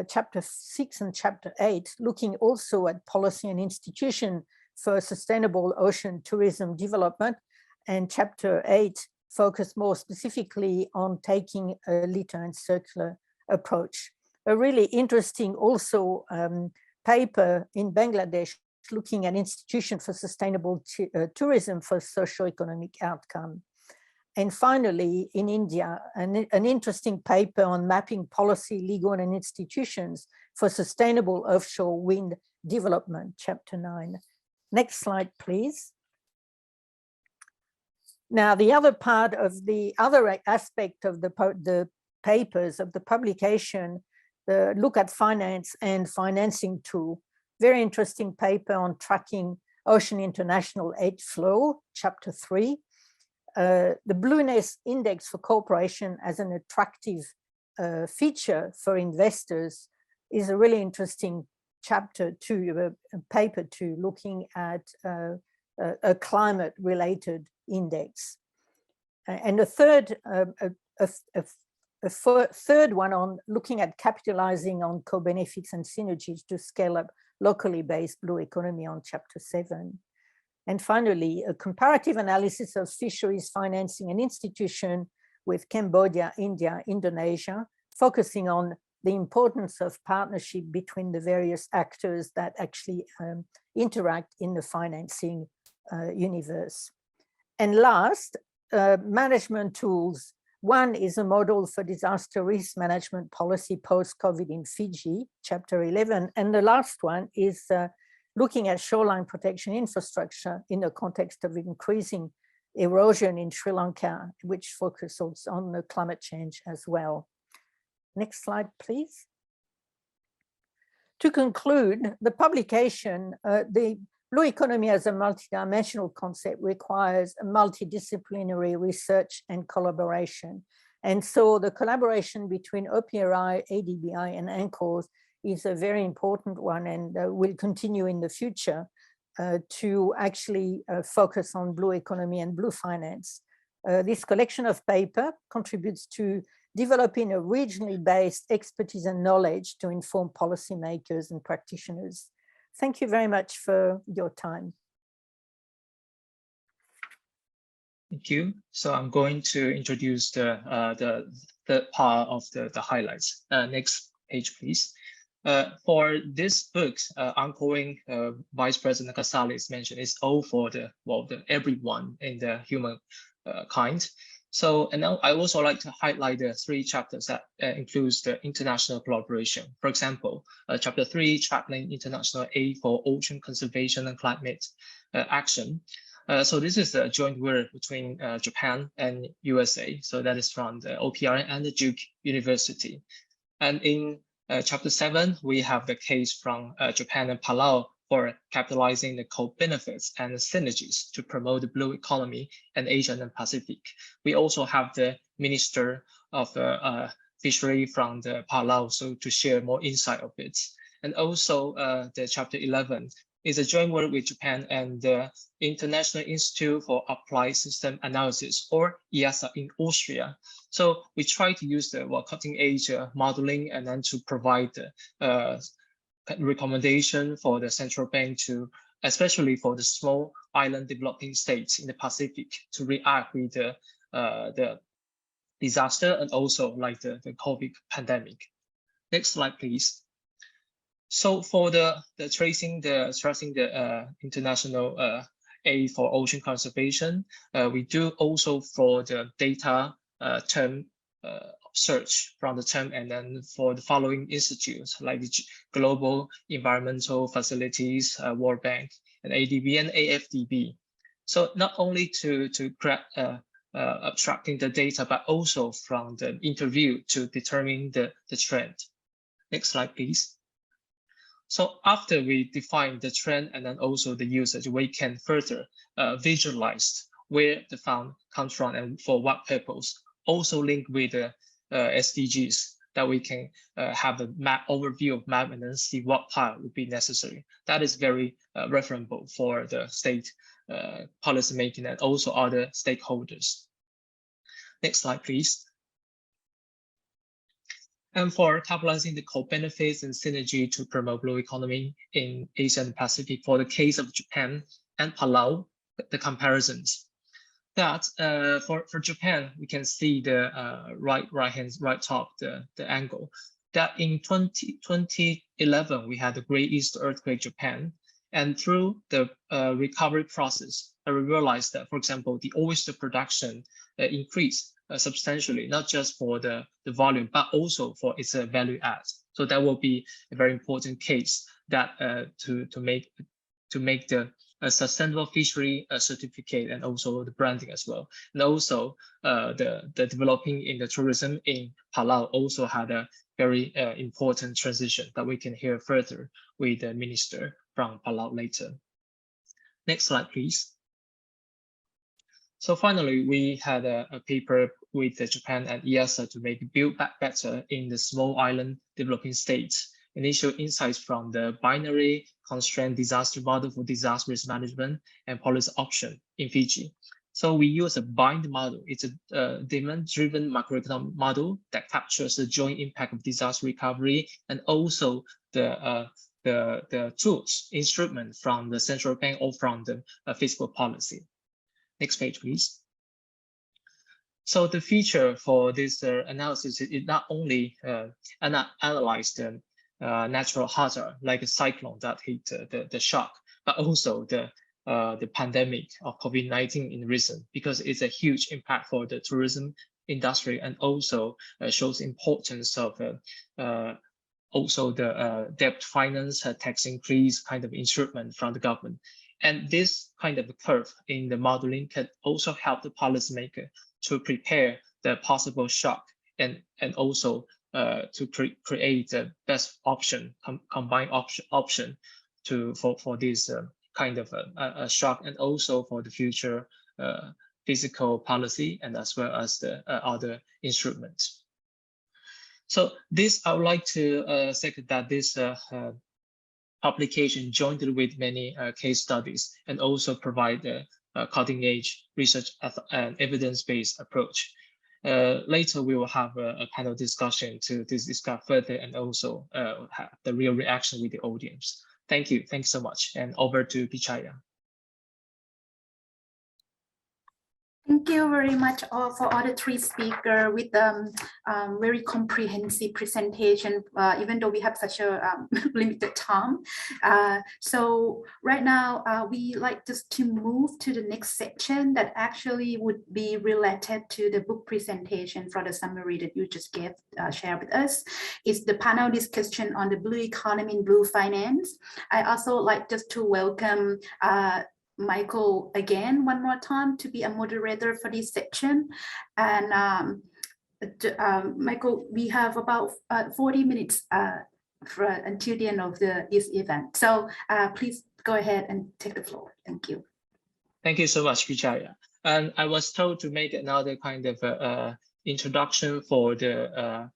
Chapter 6 and Chapter 8, looking also at policy and institution for sustainable ocean tourism development, and Chapter 8 focused more specifically on taking a litter and circular approach. A really interesting also paper in Bangladesh looking at institution for sustainable tourism for socio-economic outcome. And finally, in India, an interesting paper on mapping policy, legal and institutions for sustainable offshore wind development, chapter 9. Next slide, please. Now, the other part of the other aspect of the papers of the publication, the look at finance and financing tool, very interesting paper on tracking ocean international aid flow, chapter 3. The Blueness Index for Cooperation as an attractive feature for investors is a really interesting chapter to a paper to looking at a climate-related index. And a third one on looking at capitalizing on co-benefits and synergies to scale up locally based blue economy on chapter 7. And finally, a comparative analysis of fisheries financing and institution with Cambodia, India, Indonesia, focusing on the importance of partnership between the various actors that actually interact in the financing universe. And last, management tools. One is a model for disaster risk management policy post-COVID in Fiji, chapter 11. And the last one is looking at shoreline protection infrastructure in the context of increasing erosion in Sri Lanka, which focuses on the climate change as well. Next slide, please. To conclude, the publication, the blue economy as a multidimensional concept requires a multidisciplinary research and collaboration. And so the collaboration between OPRI, ADBI, and ANCORS is a very important one, and will continue in the future to actually focus on blue economy and blue finance. This collection of paper contributes to developing a regionally based expertise and knowledge to inform policymakers and practitioners. Thank you very much for your time. Thank you. So I'm going to introduce the part of the highlights. Next page, please. For this book, ongoing Vice President Casales mentioned, is all for the everyone in the human kind. So, and now I also like to highlight the 3 chapters that includes the international collaboration. For example, chapter 3, Tracking International Aid for Ocean Conservation and Climate Action. So this is a joint work between Japan and USA. So that is from the OPRI and the Duke University. And in chapter 7, we have the case from Japan and Palau for capitalizing the co-benefits and the synergies to promote the blue economy in Asia and Pacific. We also have the Minister of Fishery from the Palau, so to share more insight of it. And also the chapter 11 is a joint work with Japan and the International Institute for Applied System Analysis, or IASA, in Austria. So we try to use the cutting-edge modeling and then to provide recommendation for the central bank to, especially for the small island developing states in the Pacific, to react with the disaster and also like the COVID pandemic. Next slide, please. So for the stressing the international aid for ocean conservation, we do also for the data term search from the term, and then for the following institutes like the Global Environmental Facilities, World Bank, and ADB and AFDB. So not only to abstracting the data, but also from the interview to determine the trend. Next slide, please. So after we define the trend and then also the usage, we can further visualize where the fund comes from and for what purpose. Also linked with the SDGs, that we can have a map overview of map and then see what part would be necessary. That is very referable for the state policy making and also other stakeholders. Next slide, please. And for capitalizing the co-benefits and synergy to promote blue economy in Asia and Pacific, for the case of Japan and Palau, the comparisons. That for Japan, we can see the right top, the angle. That in 2011, we had the Great East Earthquake Japan. And through the recovery process, we realized that, for example, the oyster production increased substantially, not just for the volume, but also for its value add. So that will be a very important case that to make the sustainable fishery certificate and also the branding as well. And also the developing in the tourism in Palau also had a very important transition that we can hear further with the minister from Palau later. Next slide, please. So finally, we had a paper with Japan and EASA to make build back better in the small island developing states. Initial insights from the binary constraint disaster model for disaster risk management and policy option in Fiji. So we use a BIND model. It's a demand-driven macroeconomic model that captures the joint impact of disaster recovery and also the tools, instrument from the central bank or from the fiscal policy. Next page, please. So the feature for this analysis is not only analyze the natural hazard like a cyclone that hit the shock, but also the pandemic of COVID-19 in recent, because it's a huge impact for the tourism industry and also shows importance of also the debt finance, tax increase kind of instrument from the government. And this kind of curve in the modeling can also help the policymaker to prepare the possible shock and also to create the best option, combined option for this kind of a shock and also for the future fiscal policy and as well as the other instruments. So this, I would like to say that this publication joined with many case studies and also provide a cutting-edge research and evidence-based approach. Later, we will have a panel discussion to discuss further and also have the real reaction with the audience. Thank you. Thanks so much. And over to Pichaya. Thank you very much for all the three speakers with very comprehensive presentation, even though we have such a limited time. So right now, we like just to move to the next section that actually would be related to the book presentation for the summary that you just shared with us. It's the panel discussion on the blue economy and blue finance. I also like just to welcome Michael again one more time to be a moderator for this section. And Michael, we have about 40 minutes until the end of this event. So please go ahead and take the floor. Thank you. Thank you so much, Pichaya. And I was told to make another kind of introduction for the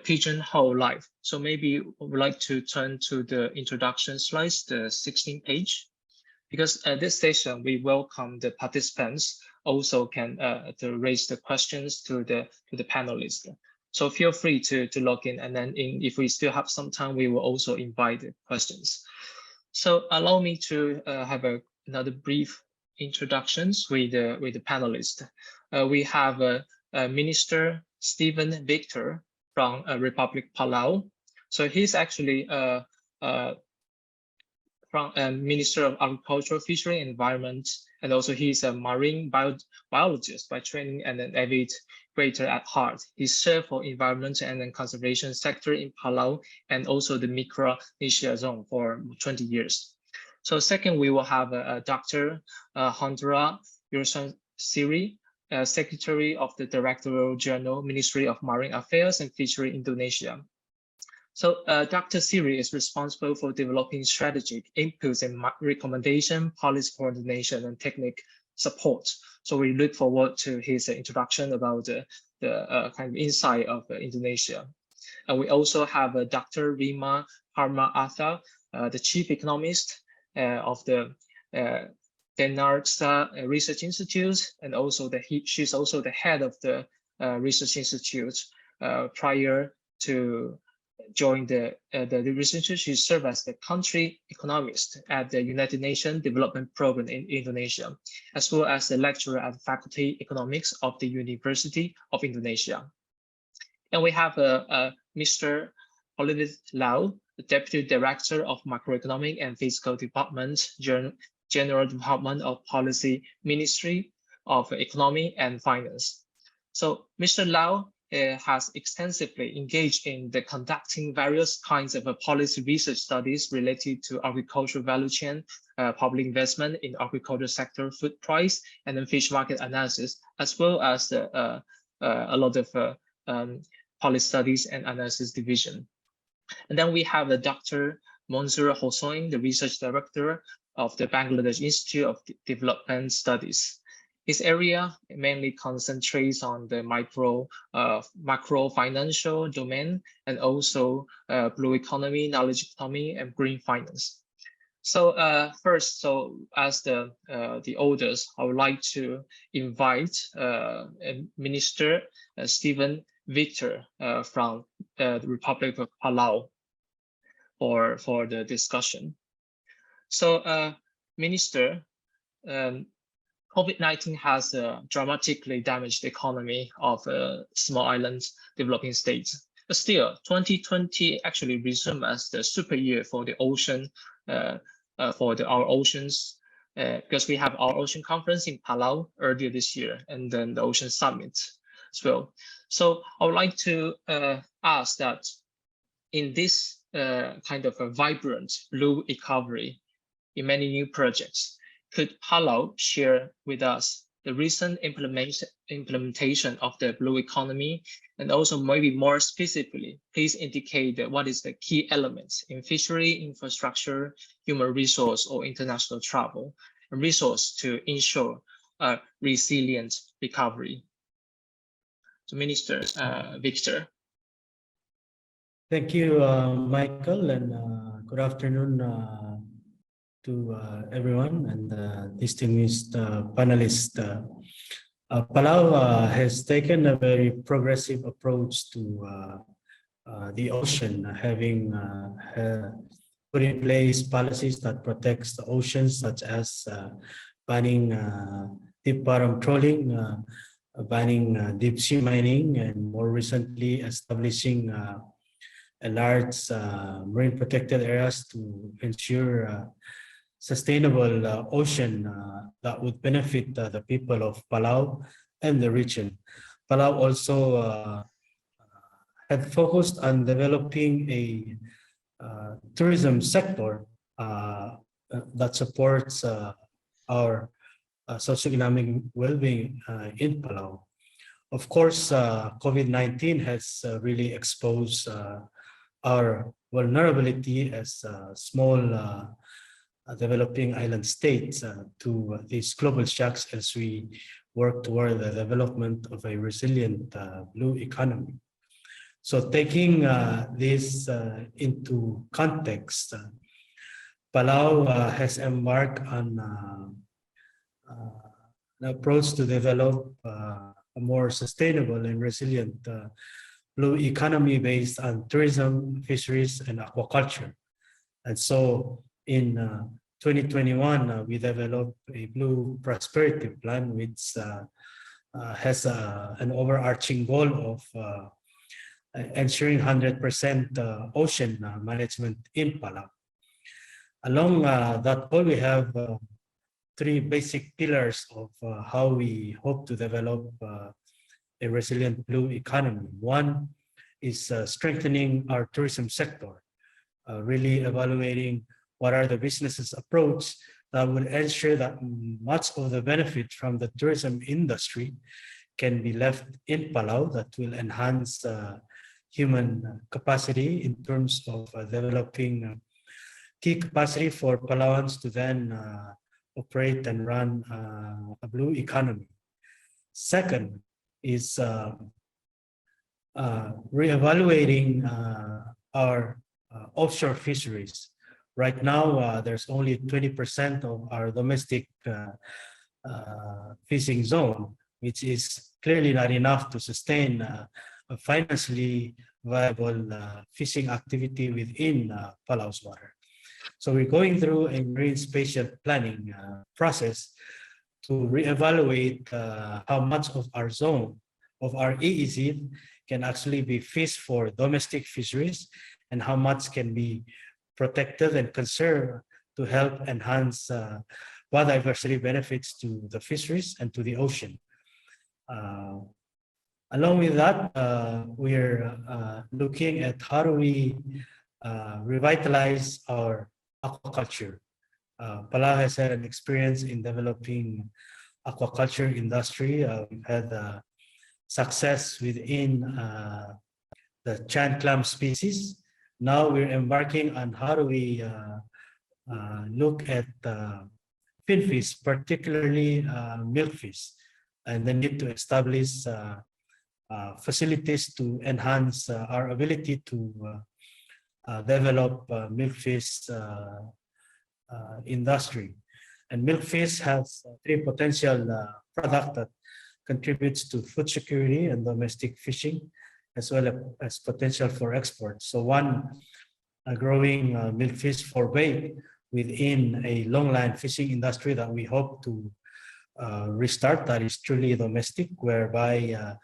pigeonhole life. So maybe we would like to turn to the introduction slides, the 16th page. Because at this session, we welcome the participants also can to raise the questions to the panelists. So feel free to log in, and then if we still have some time, we will also invite the questions. So allow me to have another brief introductions with the panelists. We have Minister Stephen Victor from Republic Palau. So he's actually from Minister of Agriculture, Fishery and Environment, and also he's a marine biologist by training and an avid creator at heart. He served for environment and conservation sector in Palau and also the Micronesia zone for 20 years. So second, we will have Dr. Hendra Yursari, Secretary of the Directorial General, Ministry of Marine Affairs and Fishery, Indonesia. So Dr. Siri is responsible for developing strategic inputs and recommendation, policy coordination, and technical support. So we look forward to his introduction about the kind of insight of Indonesia. And we also have Dr. Rima Harma-Atha, the Chief Economist of the Denarksa Research Institute, and also she's also the head of the Research Institute. Prior to join the research, she served as the country economist at the United Nations Development Program in Indonesia, as well as the lecturer at Faculty Economics of the University of Indonesia. And we have Mr. Oliver Lau, the Deputy Director of Macroeconomic and Fiscal Department, General Department of Policy, Ministry of Economy and Finance. So Mr. Lau has extensively engaged in the conducting various kinds of policy research studies related to agricultural value chain, public investment in agriculture sector, food price, and then fish market analysis, as well as a lot of policy studies and analysis division. And then we have Dr. Monzur Hossain, the research director of the Bangladesh Institute of Development Studies. His area mainly concentrates on the macro financial domain, and also blue economy, knowledge economy, and green finance. So first, so as the authors, I would like to invite Minister Stephen Victor from the Republic of Palau for the discussion. So Minister, COVID-19 has dramatically damaged the economy of small islands developing states. But still, 2020 actually resumed as the super year for the ocean, for our oceans, because we have our ocean conference in Palau earlier this year, and then the ocean summit as well. So I would like to ask that in this kind of a vibrant blue recovery in many new projects, could Palau share with us the recent implementation of the blue economy, and also maybe more specifically, please indicate what is the key elements in fishery, infrastructure, human resource, or international travel, and resource to ensure a resilient recovery. So Minister Victor. Thank you, Michael, and good afternoon to everyone and distinguished panelists. Palau has taken a very progressive approach to the ocean, having put in place policies that protects the oceans, such as banning deep bottom trawling, banning deep sea mining, and more recently establishing a large marine protected areas to ensure sustainable ocean that would benefit the people of Palau and the region. Palau also had focused on developing a tourism sector that supports our socioeconomic well-being in Palau. Of course, COVID-19 has really exposed our vulnerability as small developing island states to these global shocks as we work toward the development of a resilient blue economy. So taking this into context, Palau has embarked on an approach to develop a more sustainable and resilient blue economy based on tourism, fisheries, and aquaculture. And so in 2021, we developed a blue prosperity plan, which has an overarching goal of ensuring 100% ocean management in Palau. Along that goal, we have three basic pillars of how we hope to develop a resilient blue economy. One is strengthening our tourism sector, really evaluating what are the businesses' approach that will ensure that much of the benefit from the tourism industry can be left in Palau, that will enhance human capacity in terms of developing key capacity for Palauans to then operate and run a blue economy. Second is reevaluating our offshore fisheries. Right now, there's only 20% of our domestic fishing zone, which is clearly not enough to sustain a financially viable fishing activity within Palau's water. So we're going through a marine spatial planning process to reevaluate how much of our zone, of our EEZ, can actually be fished for domestic fisheries, and how much can be protected and conserved to help enhance biodiversity benefits to the fisheries and to the ocean. Along with that, we're looking at how do we revitalize our aquaculture. Palau has had an experience in developing aquaculture industry. We've had success within the chan clam species. Now we're embarking on how do we look at finfish, particularly milkfish, and the need to establish facilities to enhance our ability to develop milkfish industry. And milkfish has three potential products that contributes to food security and domestic fishing, as well as potential for export. So one, growing milkfish for bait within a longline fishing industry that we hope to restart, that is truly domestic, whereby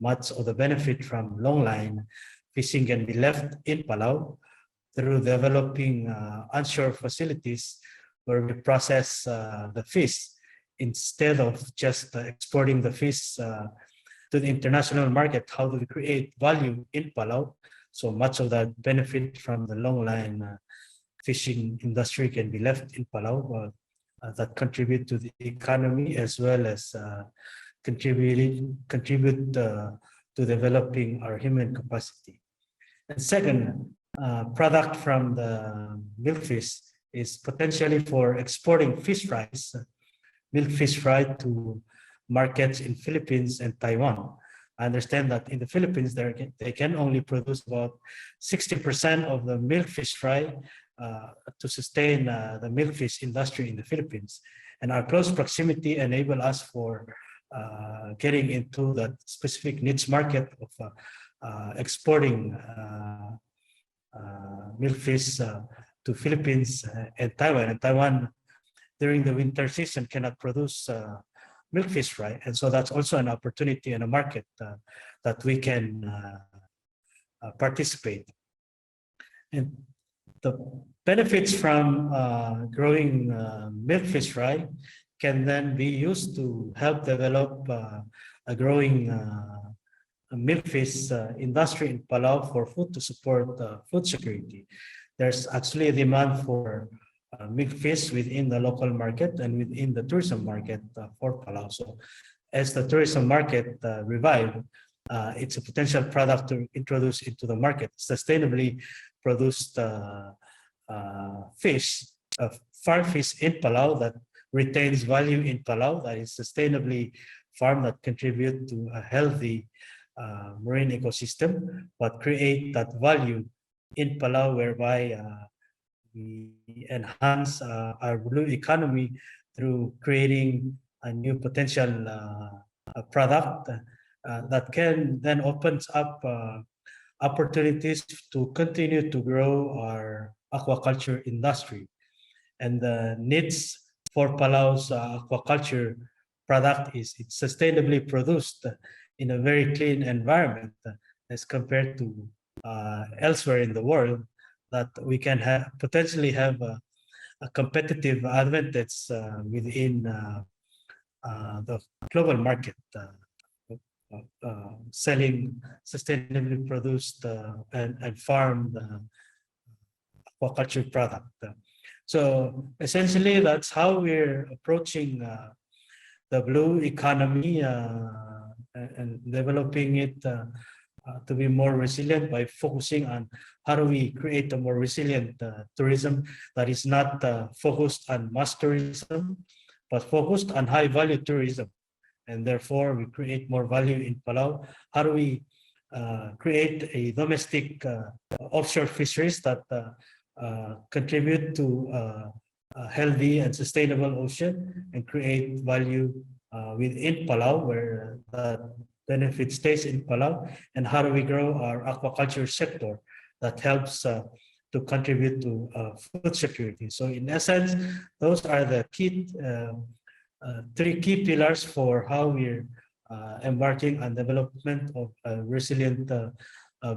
much of the benefit from longline fishing can be left in Palau through developing onshore facilities where we process the fish instead of just exporting the fish to the international market. How do we create value in Palau? So much of that benefit from the longline fishing industry can be left in Palau that contribute to the economy, as well as contribute to developing our human capacity. And second, product from the milkfish is potentially for exporting fish fries, milkfish fry, to markets in Philippines and Taiwan. I understand that in the Philippines, they can only produce about 60% of the milkfish fry to sustain the milkfish industry in the Philippines. And our close proximity enable us for getting into that specific niche market of exporting milkfish to Philippines and Taiwan. And Taiwan, during the winter season, cannot produce milkfish fry. And so that's also an opportunity and a market that we can participate. And the benefits from growing milkfish fry can then be used to help develop a growing milkfish industry in Palau for food, to support food security. There's actually a demand for milkfish within the local market and within the tourism market for Palau. So as the tourism market revive, it's a potential product to introduce into the market. Sustainably produced fish, farm fish in Palau that retains value in Palau, that is sustainably farmed, that contribute to a healthy marine ecosystem, but create that value in Palau, whereby we enhance our blue economy through creating a new potential product that can then opens up opportunities to continue to grow our aquaculture industry. And the needs for Palau's aquaculture product is it's sustainably produced in a very clean environment as compared to elsewhere in the world, that we can potentially have a competitive advantage within the global market, selling sustainably produced and farmed aquaculture product. So essentially, that's how we're approaching the blue economy and developing it to be more resilient by focusing on how do we create a more resilient tourism that is not focused on mass tourism, but focused on high value tourism. And therefore we create more value in Palau. How do we create a domestic offshore fisheries that contribute to a healthy and sustainable ocean and create value within Palau, where the benefit stays in Palau? And how do we grow our aquaculture sector that helps to contribute to food security? So in essence, those are the key three key pillars for how we're embarking on development of a resilient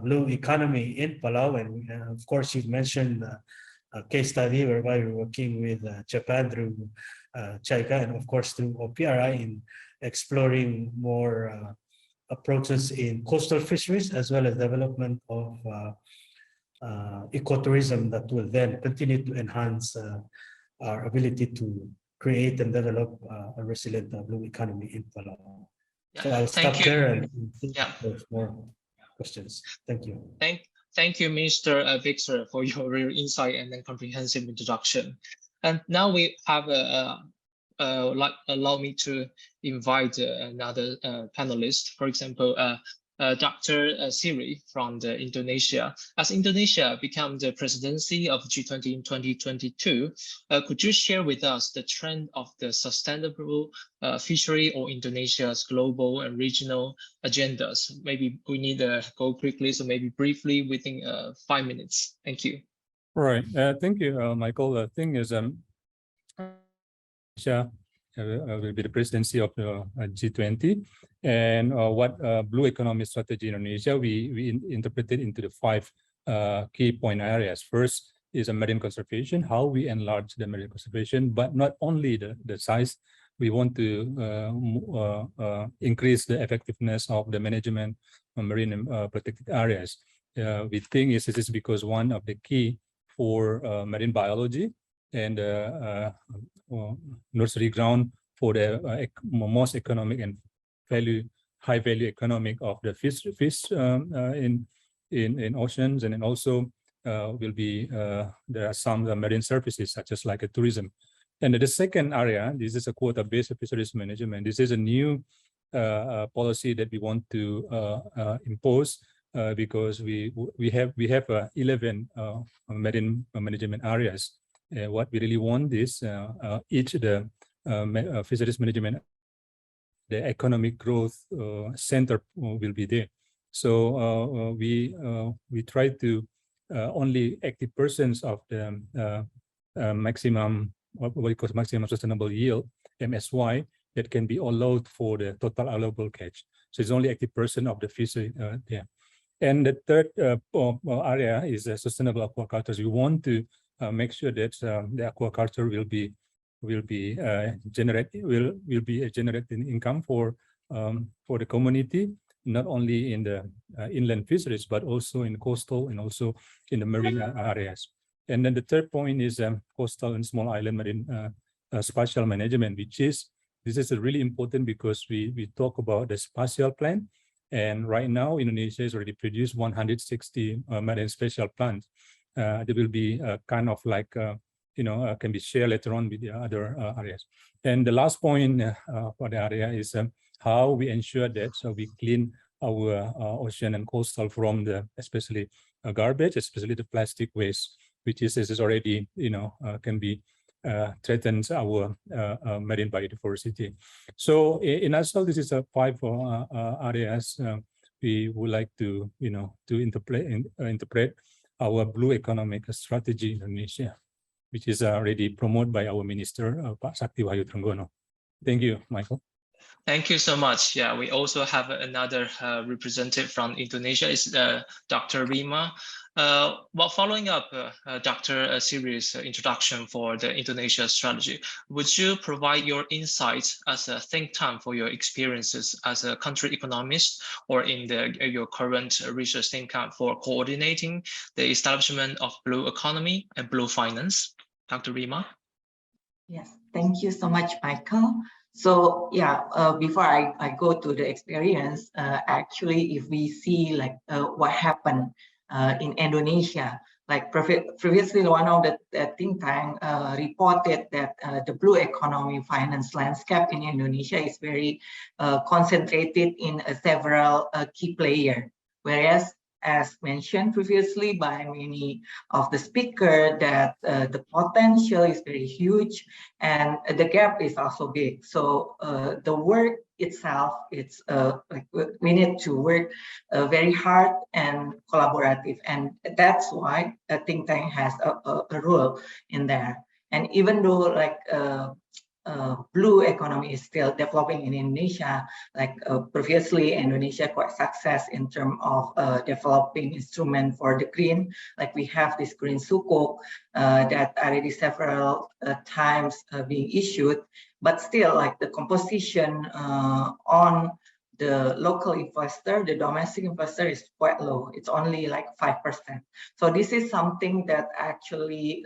blue economy in Palau. And of course, you've mentioned a case study whereby we're working with Japan through JICA, and of course through OPRI in exploring more approaches in coastal fisheries, as well as development of ecotourism that will then continue to enhance our ability to create and develop a resilient blue economy in Palau. So I'll stop there and there's more questions. Thank you. Thank you, Mr. Victor, for your real insight and then comprehensive introduction. And now we have allow me to invite another panelist, for example, Dr. Siri from Indonesia. As Indonesia became the presidency of G20 in 2022, could you share with us the trend of the sustainable fishery or Indonesia's global and regional agendas? Maybe we need to go quickly, so maybe briefly within 5 minutes. Thank you. Right. Thank you, Michael. The thing is, Indonesia will be the presidency of the G20, and what blue economy strategy in Indonesia we interpreted into the 5 key point areas. First is a marine conservation, how we enlarge the marine conservation, but not only the size. We want to increase the effectiveness of the management of marine protected areas. We think this is because one of the key for marine biology and nursery ground for the most economic and high value economic of the fish in oceans, and then also will be there are some marine services such as like a tourism. And the second area, this is a quota-based fisheries management. This is a new policy that we want to impose because we have 11 marine management areas. What we really want is each the fisheries management, the economic growth center will be there. So we try to only 80% of the maximum, what we call maximum sustainable yield, MSY, that can be allowed for the total allowable catch. So it's only 80% of the fishery there. And the third area is sustainable aquaculture. We want to make sure that the aquaculture will be generating income for the community, not only in the inland fisheries, but also in coastal and also in the marine areas. And then the third point is coastal and small island marine spatial management, this is really important because we talk about the spatial plan. And right now, Indonesia has already produced 160 marine spatial plans. There will be kind of like, can be shared later on with the other areas. And the last point for the area is how we ensure that we clean our ocean and coastal from especially garbage, especially the plastic waste, which is already, can be threatens our marine biodiversity. So in Asal, this is 5 areas we would like to, to interpret our blue economic strategy in Indonesia, which is already promoted by our minister, Pak Sakti Wahyu Trenggono. Thank you, Michael. Thank you so much. Yeah, we also have another representative from Indonesia, is Dr. Rima. While following up Dr. Siri's introduction for the Indonesia strategy, would you provide your insights as a think tank for your experiences as a country economist or in your current research think tank for coordinating the establishment of blue economy and blue finance? Dr. Rima? Yes, thank you so much, Michael. So yeah, before I go to the experience, actually, if we see like what happened in Indonesia, like previously one of the think tank reported that the blue economy finance landscape in Indonesia is very concentrated in several key players, whereas as mentioned previously by many of the speakers, that the potential is very huge and the gap is also big. So the work itself, it's like we need to work very hard and collaborative, and that's why a think tank has a role in there. And even though like blue economy is still developing in Indonesia. Like previously, Indonesia quite success in terms of developing instrument for the green. Like we have this green sukuk that already several times being issued, but still like the composition on the local investor, the domestic investor is quite low. It's only like 5%. So this is something that actually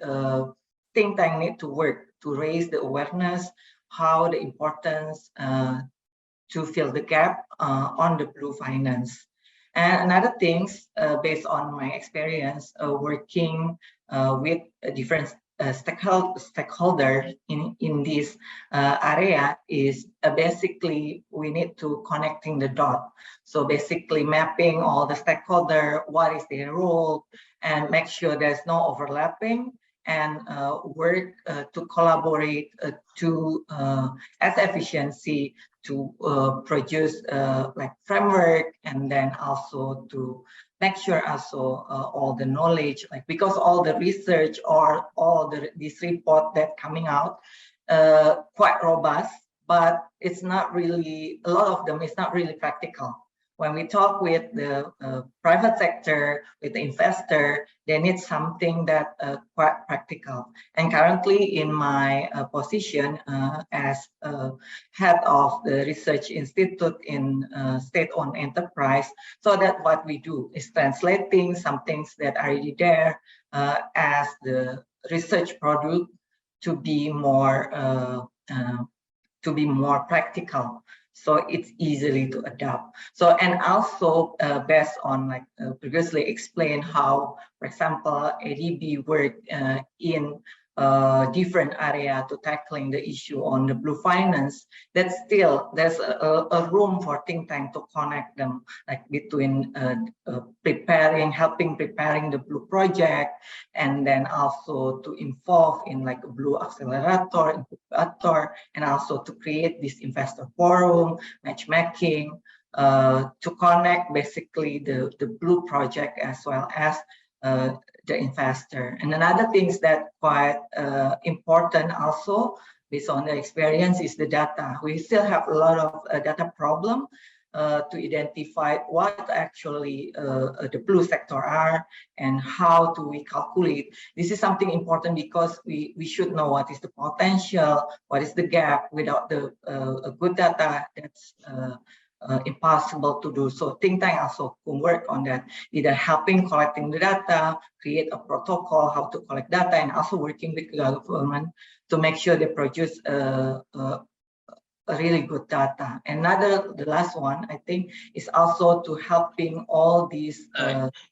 think tank need to work to raise the awareness, how the importance to fill the gap on the blue finance. And another things based on my experience working with different stakeholder in this area is basically we need to connecting the dot. So basically mapping all the stakeholder, what is their role, and make sure there's no overlapping, and work to collaborate to as efficiency to produce like framework, and then also to make sure also all the knowledge, like because all the research or all this report that coming out quite robust, but it's not really, a lot of them is not really practical. When we talk with the private sector, with the investor, they need something that quite practical. And currently in my position as head of the research institute in state-owned enterprise, so that what we do is translating some things that are already there as the research product to be more practical. So it's easily to adopt. So, and also based on like previously explained how, for example, ADB work in different area to tackling the issue on the blue finance, that still there's a room for think tank to connect them, like between helping preparing the blue project, and then also to involve in like a blue accelerator, incubator, and also to create this investor forum, matchmaking, to connect basically the blue project as well as the investor. And another things that quite important also based on the experience is the data. We still have a lot of data problem to identify what actually the blue sector are and how do we calculate. This is something important because we should know what is the potential, what is the gap. Without the good data, that's impossible to do. So think tank also can work on that, either helping collecting the data, create a protocol how to collect data, and also working with the government to make sure they produce a really good data. Another, the last one, I think, is also to helping all these.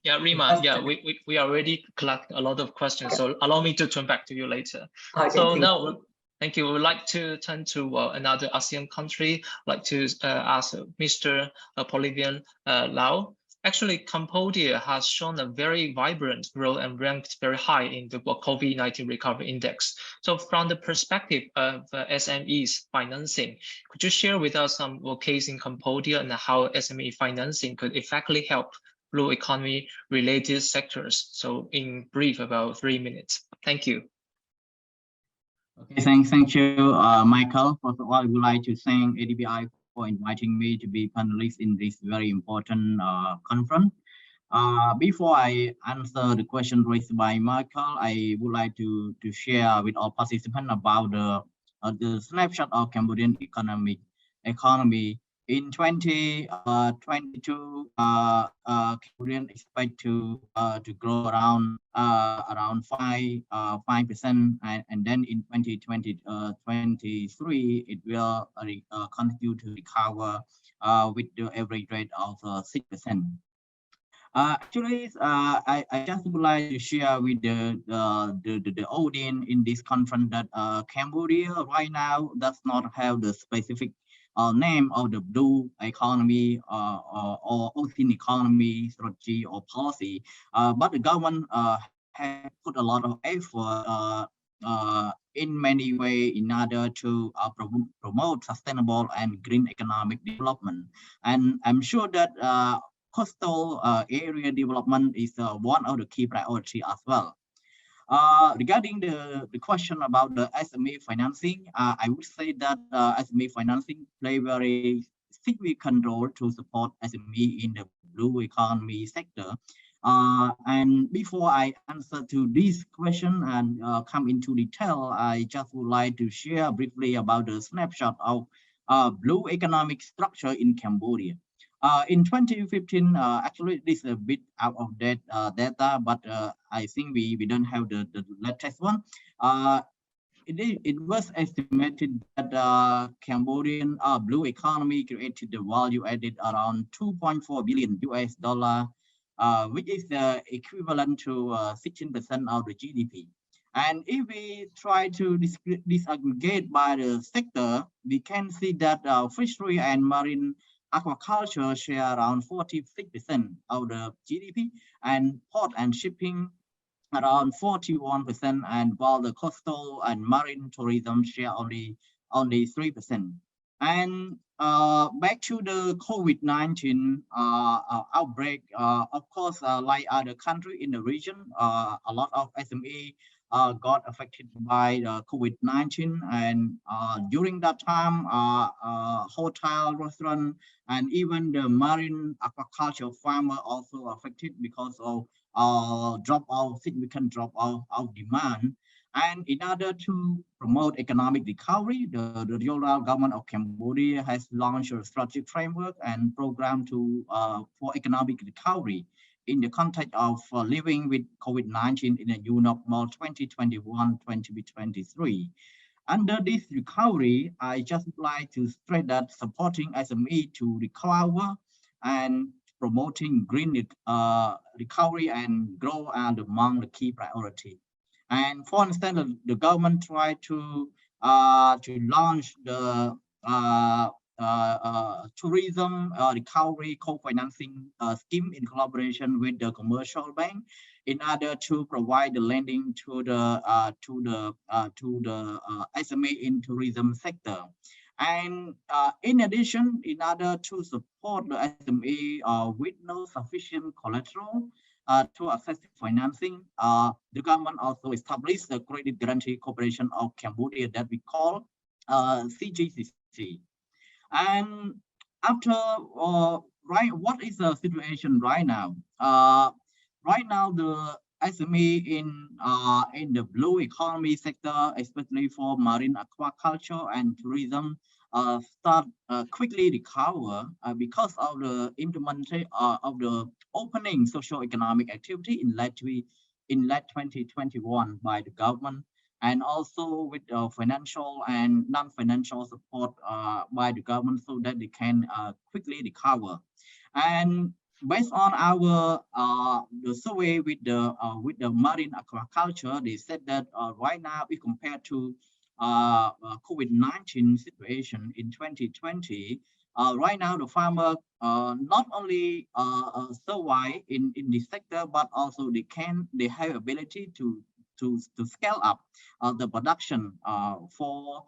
Yeah, Rima. Yeah, we already collect a lot of questions, so allow me to turn back to you later. Okay, so now. Thank you. We would like to turn to another ASEAN country. I'd like to ask Mr. Bolivian Lau. Actually, Cambodia has shown a very vibrant growth and ranked very high in the COVID-19 recovery index. So from the perspective of SMEs financing, could you share with us some case in Cambodia and how SME financing could effectively help blue economy related sectors? So in brief, about 3 minutes. Thank you. Okay, thank you, Michael. First of all, I would like to thank ADBI for inviting me to be panelist in this very important conference. Before I answer the question raised by Michael, I would like to share with all participants about the snapshot of Cambodian economy. In 2022, Cambodian expect to grow around 5%, and then in 2023 it will continue to recover with the average rate of 6%. Actually, I just would like to share with the audience in this conference that Cambodia right now does not have the specific name of the blue economy or ocean economy strategy or policy, but the government has put a lot of effort in many ways in order to promote sustainable and green economic development. And I'm sure that coastal area development is one of the key priorities as well. Regarding the question about the SME financing, I would say that SME financing play very significant role to support SME in the blue economy sector. And before I answer to this question and come into detail, I just would like to share briefly about the snapshot of blue economic structure in Cambodia. In 2015, actually this is a bit out of date data, but I think we don't have the latest one. It was estimated that Cambodian blue economy created the value added around $2.4 billion, which is equivalent to 16% of the GDP. And if we try to disaggregate by the sector, we can see that fishery and marine aquaculture share around 46% of the GDP, and port and shipping around 41%, and while the coastal and marine tourism share only 3%. And back to the COVID-19 outbreak, of course, like other countries in the region, a lot of SME got affected by COVID-19, and during that time, hotel, restaurant, and even the marine aquaculture farmer also affected because of significant drop of demand. And in order to promote economic recovery, the regional government of Cambodia has launched a strategic framework and program for economic recovery in the context of living with COVID-19 in a new normal 2021-2023. Under this recovery, I just would like to stress that supporting SME to recover and promoting green recovery and growth are among the key priorities. And for instance, the government tried to launch the tourism recovery co-financing scheme in collaboration with the commercial bank in order to provide the lending to the SME in tourism sector. And in addition, in order to support the SME with no sufficient collateral to access financing, the government also established the Credit Guarantee Corporation of Cambodia that we call CGCC. And after, what is the situation right now? Right now, the SME in the blue economy sector, especially for marine aquaculture and tourism, start quickly recover because of the implementation of the opening socio-economic activity in late 2021 by the government, and also with financial and non-financial support by the government, so that they can quickly recover. And based on our the survey with the marine aquaculture, they said that right now, if compared to COVID-19 situation in 2020, right now the farmer not only survive in this sector, but also they have ability to scale up the production for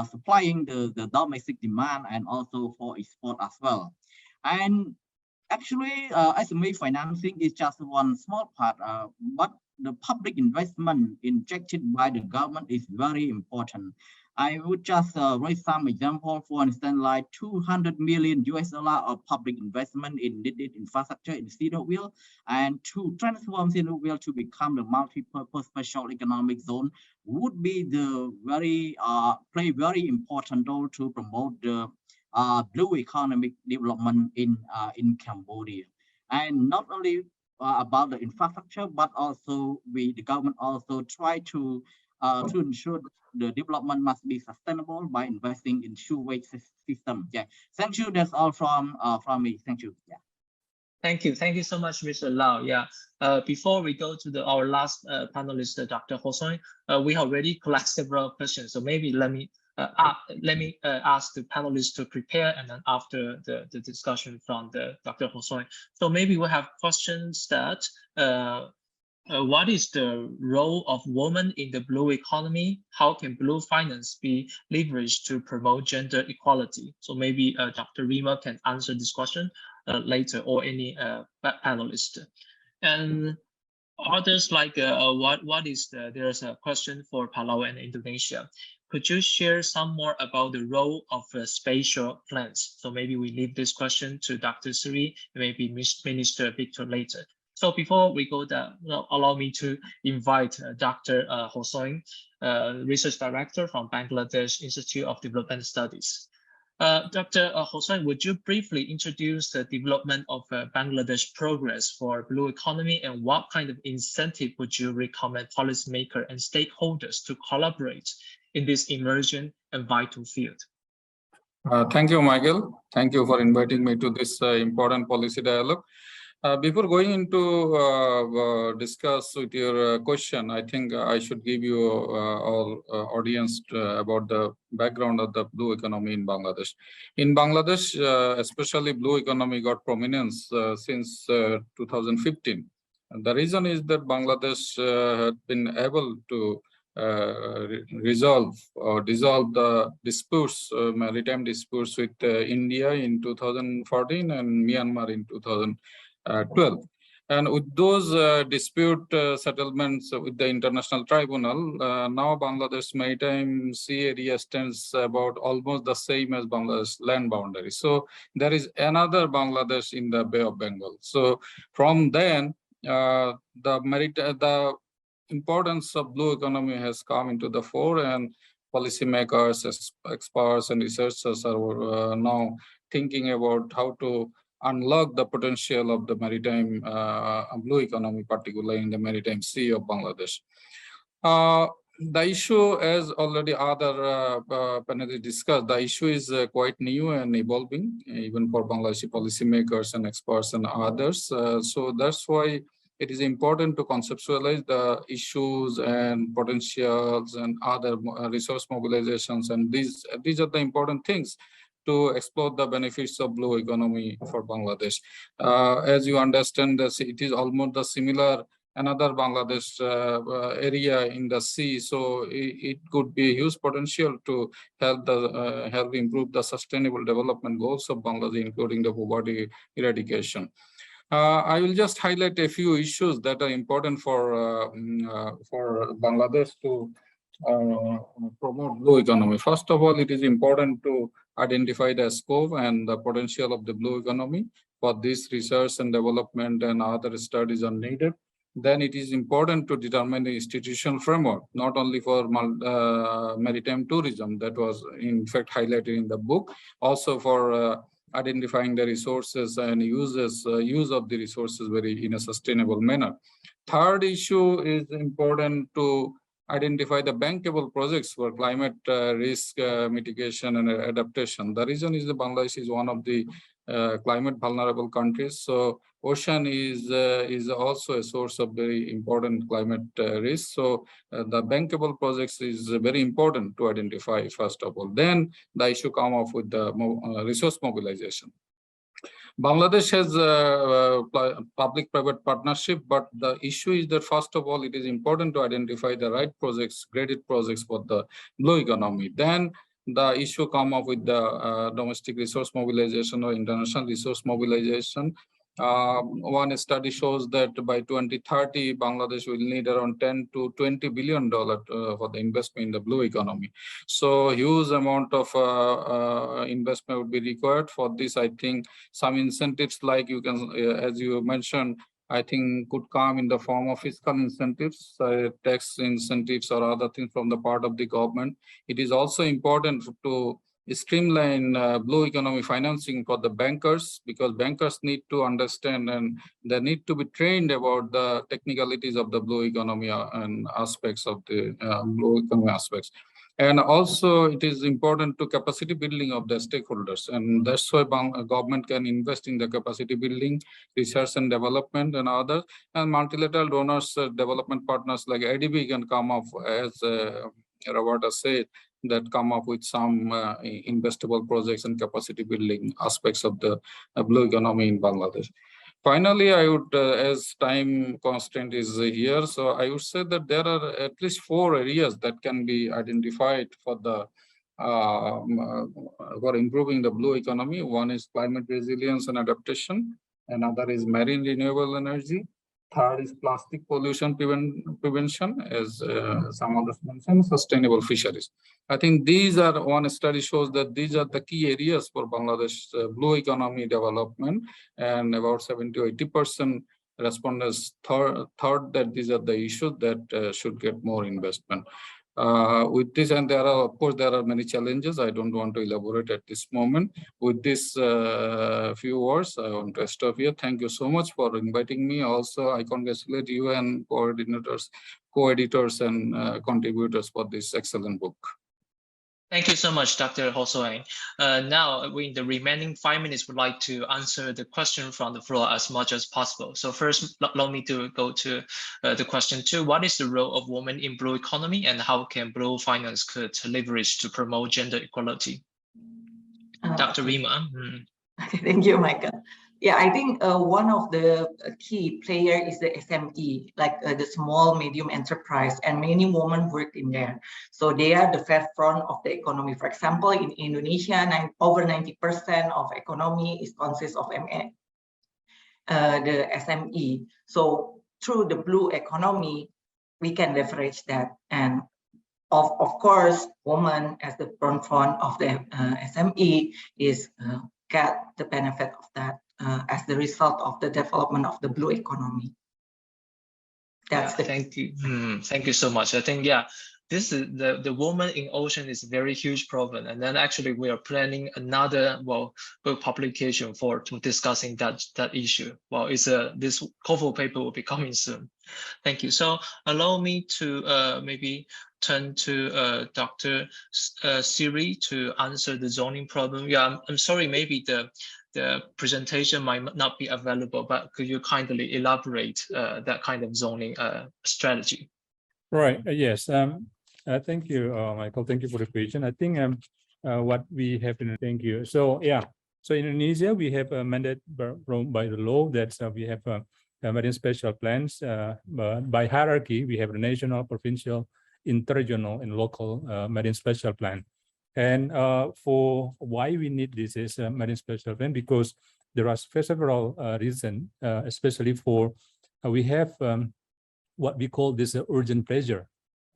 supplying the domestic demand and also for export as well. And actually, SME financing is just one small part, but the public investment injected by the government is very important. I would just raise some example. For instance, like $200 million of public investment in needed infrastructure in Sinopville, and to transform Sinopville to become the multi-purpose special economic zone would be the play very important role to promote the blue economic development in Cambodia. And not only about the infrastructure, but also the government also try to ensure the development must be sustainable by investing in two-way system. Yeah, thank you. That's all from me. Thank you. Yeah. Thank you so much, Mr. Lau. Yeah. Before we go to our last panelist, Dr. Hosoy, we already collected several questions. So maybe let me ask the panelists to prepare, and then after the discussion from Dr. Hosoy. So maybe we have questions that what is the role of women in the blue economy? How can blue finance be leveraged to promote gender equality? So maybe Dr. Rima can answer this question later, or any panelist. And others like there's a question for Palau and Indonesia. Could you share some more about the role of spatial plans? So maybe we leave this question to Dr. Sri, maybe Minister Victor later. So before we go there, allow me to invite Dr. Hossain, Research Director from Bangladesh Institute of Development Studies. Dr. Hossain, would you briefly introduce the development of Bangladesh progress for blue economy, and what kind of incentive would you recommend policymakers and stakeholders to collaborate in this emerging and vital field? Thank you, Michael. Thank you for inviting me to this important policy dialogue. Before going into discuss with your question, I think I should give you all audience about the background of the blue economy in Bangladesh. In Bangladesh, especially blue economy got prominence since 2015. And the reason is that Bangladesh had been able to resolve or dissolve the disputes, maritime disputes with India in 2014 and Myanmar in 2012. And with those dispute settlements with the International Tribunal, now Bangladesh maritime sea area stands about almost the same as Bangladesh land boundary. So there is another Bangladesh in the Bay of Bengal. So from then, the importance of blue economy has come into the fore, and policymakers, experts, and researchers are now thinking about how to unlock the potential of the maritime blue economy, particularly in the maritime sea of Bangladesh. The issue, as already other panelists discussed, the issue is quite new and evolving, even for Bangladeshi policymakers and experts and others. So that's why it is important to conceptualize the issues and potentials and other resource mobilizations. And these are the important things to explore the benefits of blue economy for Bangladesh. As you understand, it is almost the similar another Bangladesh area in the sea, so it could be a huge potential to help improve the sustainable development goals of Bangladesh, including the poverty eradication. I will just highlight a few issues that are important for Bangladesh to promote blue economy. First of all, it is important to identify the scope and the potential of the blue economy. For this, research and development and other studies are needed. Then it is important to determine the institutional framework, not only for maritime tourism, that was in fact highlighted in the book, also for identifying the resources and use of the resources in a sustainable manner. Third issue is important to identify the bankable projects for climate risk mitigation and adaptation. The reason is that Bangladesh is one of the climate vulnerable countries. So ocean is also a source of very important climate risk. So the bankable projects is very important to identify first of all. Then the issue come up with the resource mobilization. Bangladesh has public-private partnership, but the issue is that first of all, it is important to identify the right projects, graded projects for the blue economy. Then the issue come up with the domestic resource mobilization or international resource mobilization. One study shows that by 2030, Bangladesh will need around $10 to $20 billion for the investment in the blue economy. So huge amount of investment would be required for this. I think some incentives, like you can, as you mentioned, I think could come in the form of fiscal incentives, tax incentives or other things from the part of the government. It is also important to streamline blue economy financing for the bankers, because bankers need to understand and they need to be trained about the technicalities of the blue economy and aspects of the blue economy aspects. And also it is important to capacity building of the stakeholders. And that's why government can invest in the capacity building, research and development and others. And multilateral donors, development partners like ADB can come up, as Roberta said, that come up with some investable projects and capacity building aspects of the blue economy in Bangladesh. Finally, I would, as time constraint is here, so I would say that there are at least 4 areas that can be identified for the for improving the blue economy. One is climate resilience and adaptation. Another is marine renewable energy. Third is plastic pollution prevention, as some others mentioned, sustainable fisheries. I think these are, one study shows that these are the key areas for Bangladesh blue economy development, and about 70 to 80% respondents thought that these are the issues that should get more investment. With this, and there are, of course, there are many challenges. I don't want to elaborate at this moment. With this few words, I want to stop here. Thank you so much for inviting me. Also, I congratulate you and coordinators, co-editors, and contributors for this excellent book. Thank you so much, Dr. Hosoeng. Now, in the remaining 5 minutes, we'd like to answer the question from the floor as much as possible. So first, allow me to go to the question 2. What is the role of women in blue economy, and how can blue finance could leverage to promote gender equality? Dr. Rima. Thank you, Michael. Yeah, I think one of the key player is the SME, like the small medium enterprise, and many women work in there. So they are the first front of the economy. For example, in Indonesia, over 90% of economy is consists of the SME. So through the blue economy, we can leverage that. And of course, women as the front of the SME is get the benefit of that. As the result of the development of the blue economy. That's thank you. Thank you so much. I think, this is the woman in ocean is a very huge problem. And then actually we are planning another book publication for discussing that issue. Well, it's this cover paper will be coming soon. Thank you. So allow me to maybe turn to Dr. Siri to answer the zoning problem. Yeah, I'm sorry, maybe the presentation might not be available, but could you kindly elaborate that kind of zoning strategy? Right. Yes. Thank you, Michael. Thank you for the question. I think what we have in thank you. So so in Indonesia we have a mandate by the law that we have marine special plans. By hierarchy, we have a national, provincial, interregional, and local marine special plan. And for why we need this is marine special plan, because there are several reasons, especially for we have what we call this urgent pressure,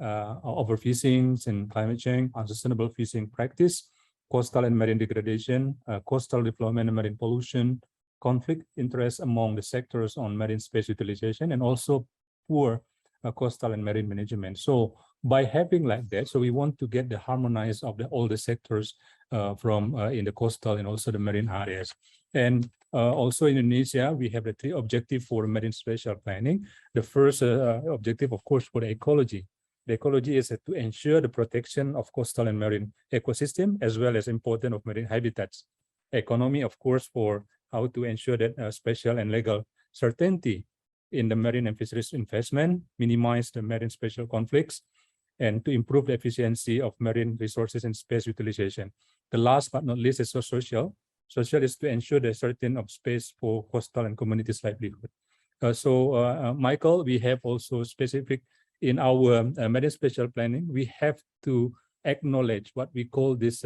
overfishing and climate change, unsustainable fishing practice, coastal and marine degradation, coastal development and marine pollution, conflict interest among the sectors on marine space utilization, and also poor coastal and marine management. So by having like that, so we want to get the harmonize of all the sectors from in the coastal and also the marine areas. And also in Indonesia, we have the 3 objectives for marine spatial planning. The first objective, of course, for the ecology. The ecology is to ensure the protection of coastal and marine ecosystem, as well as importance of marine habitats. Economy, of course, for how to ensure that spatial and legal certainty in the marine and fisheries investment, minimize the marine spatial conflicts, and to improve the efficiency of marine resources and space utilization. The last but not least is social. Social is to ensure the certain of space for coastal and communities' livelihood. Michael, we have also specific in our marine spatial planning, we have to acknowledge what we call this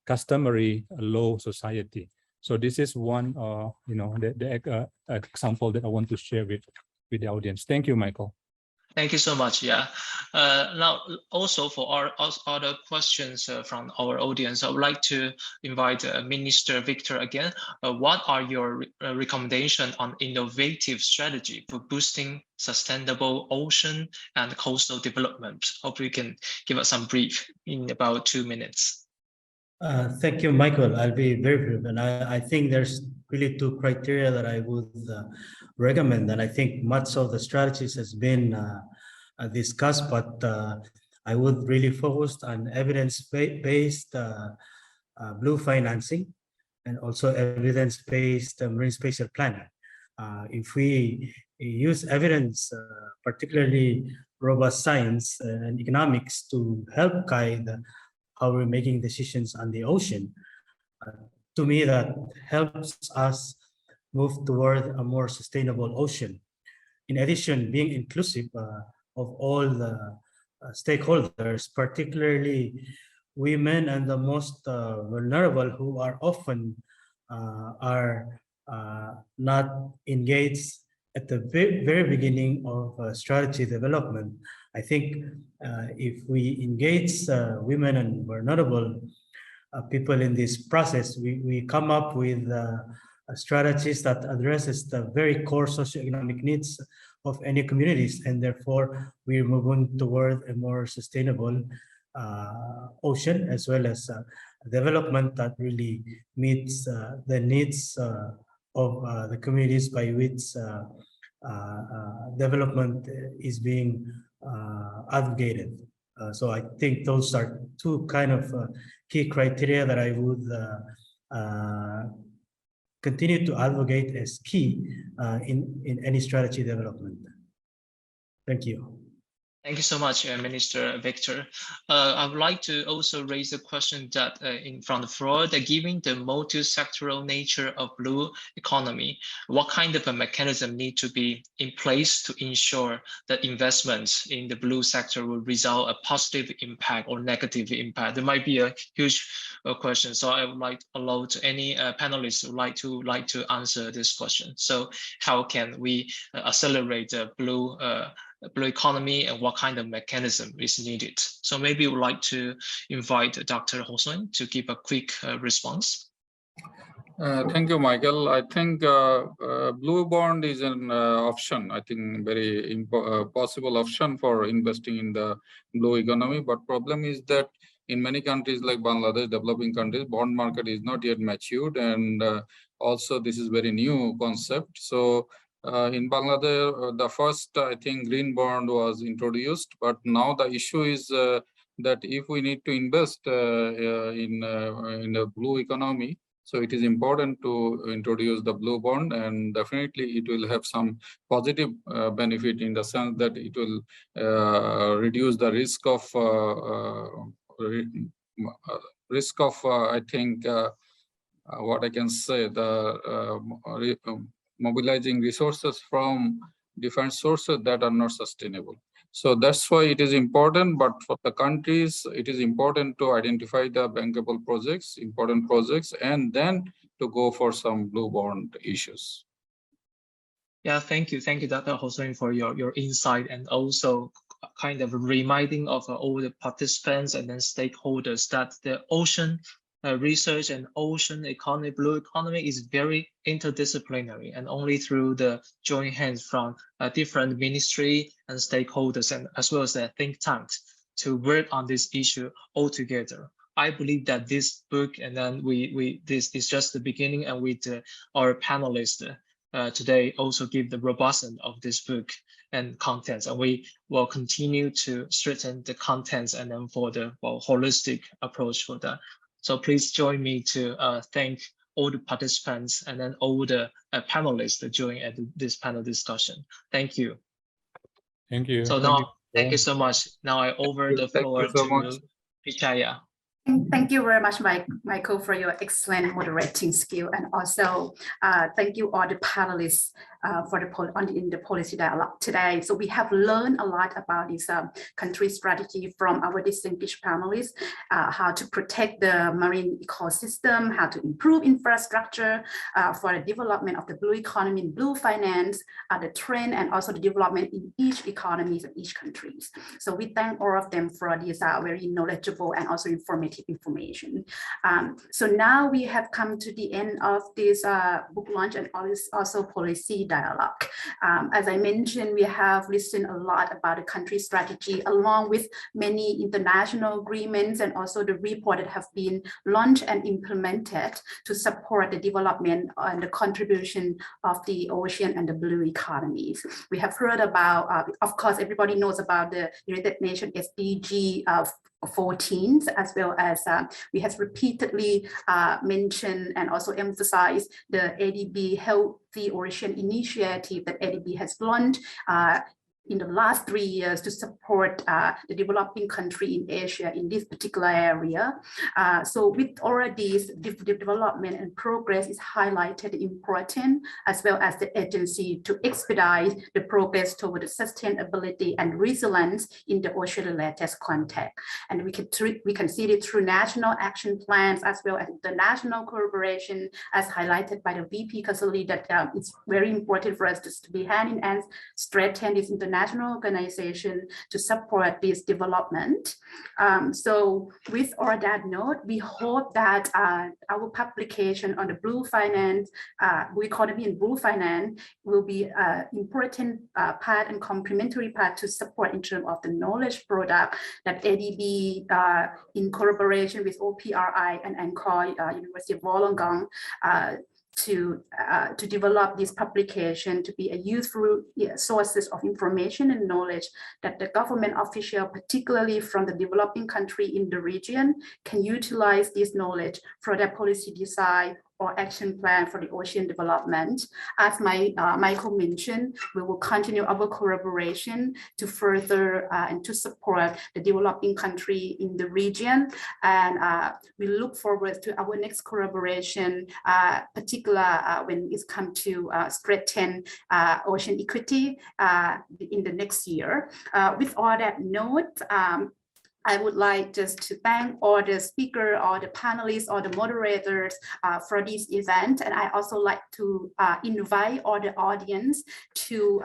customary law society. So this is one, the example that I want to share with the audience. Thank you, Michael. Thank you so much. Yeah. Now, also for our other questions from our audience, I would like to invite Minister Victor again. What are your recommendations on innovative strategy for boosting sustainable ocean and coastal development? Hope you can give us some brief in about 2 minutes. Thank you, Michael. I'll be very brief. And I think there's really 2 criteria that I would recommend. And I think much of the strategies has been discussed, but I would really focus on evidence-based blue financing and also evidence-based marine spatial planning. If we use evidence, particularly robust science and economics, to help guide how we're making decisions on the ocean, to me that helps us move toward a more sustainable ocean. In addition, being inclusive of all the stakeholders, particularly women and the most vulnerable, who are often not engaged at the very beginning of strategy development, I think if we engage women and vulnerable people in this process, we come up with strategies that addresses the very core socioeconomic needs of any communities, and therefore we're moving toward a more sustainable ocean, as well as development that really meets the needs of the communities by which development is being advocated. So I think those are two kind of key criteria that I would continue to advocate as key in any strategy development. Thank you. Thank you so much, Minister Victor. I would like to also raise a question that from the floor, that given the multi-sectoral nature of blue economy, what kind of a mechanism need to be in place to ensure that investments in the blue sector will result a positive impact or negative impact? There might be a huge question, so I would like to allow to any panelists who like to answer this question. So how can we accelerate the blue economy, and what kind of mechanism is needed? So maybe we'd like to invite Dr. Hosein to give a quick response. Thank you, Michael. I think blue bond is an option. I think very possible option for investing in the blue economy. But problem is that in many countries like Bangladesh, developing countries, bond market is not yet matured, and also this is very new concept. So in Bangladesh, the first, I think, green bond was introduced, but now the issue is that if we need to invest in the blue economy, so it is important to introduce the blue bond, and definitely it will have some positive benefit in the sense that it will reduce the risk of I think what I can say, the mobilizing resources from different sources that are not sustainable. So that's why it is important, but for the countries, it is important to identify the bankable projects, important projects, and then to go for some blue bond issues. Yeah, thank you, Dr. Hosein, for your insight, and also kind of reminding of all the participants and then stakeholders that the ocean research and ocean economy, blue economy, is very interdisciplinary, and only through the joint hands from different ministry and stakeholders, and as well as the think tanks, to work on this issue all together. I believe that this book, and then this is just the beginning, and with our panelists today also give the robustness of this book and contents, and we will continue to strengthen the contents and then for the holistic approach for that. So please join me to thank all the participants and then all the panelists that joined at this panel discussion. Thank you. Thank you. So now, thank you so much. Now I over the floor to Pichaya. Thank you very much, Michael, for your excellent moderating skill, and also thank you all the panelists for in the policy dialogue today. So we have learned a lot about this country strategy from our distinguished panelists, how to protect the marine ecosystem, how to improve infrastructure for the development of the blue economy and blue finance, the trend, and also the development in each economies of each countries. So we thank all of them for this very knowledgeable and also informative information. So now we have come to the end of this book launch and also policy dialogue. As I mentioned, we have listened a lot about the country strategy along with many international agreements and also the report that have been launched and implemented to support the development and the contribution of the ocean and the blue economies. We have heard about, of course, everybody knows about the United Nations SDG 14, as well as we have repeatedly mentioned and also emphasized the ADB Healthy Ocean initiative that ADB has launched in the last 3 years to support the developing country in Asia in this particular area. So with all of these, development and progress is highlighted important, as well as the agency to expedite the progress toward the sustainability and resilience in the ocean-related context. And we can see it through national action plans, as well as the national collaboration, as highlighted by the VP Kasali, that it's very important for us to be hand in hand, strengthen this international organization to support this development. So with all that note, we hope that our publication on the blue finance, blue economy and blue finance will be an important part and complementary part to support in terms of the knowledge product that ADB in collaboration with OPRI and Angkor University of Wollongong to develop this publication to be a useful sources of information and knowledge that the government official, particularly from the developing country in the region, can utilize this knowledge for their policy design or action plan for the ocean development. As Michael mentioned, we will continue our collaboration to further and to support the developing country in the region. And we look forward to our next collaboration, particularly when it's come to strengthen ocean equity in the next year. With all that note, I would like just to thank all the speakers, all the panelists, all the moderators for this event. And I also like to invite all the audience to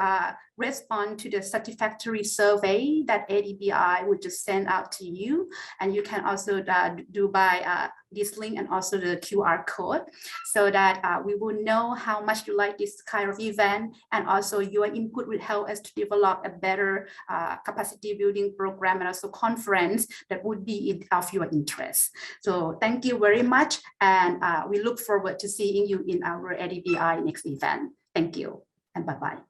respond to the satisfactory survey that ADBI would just send out to you. And you can also do by this link and also the QR code, so that we will know how much you like this kind of event, and also your input will help us to develop a better capacity building program and also conference that would be of your interest. So thank you very much, and we look forward to seeing you in our ADBI next event. Thank you, and bye-bye.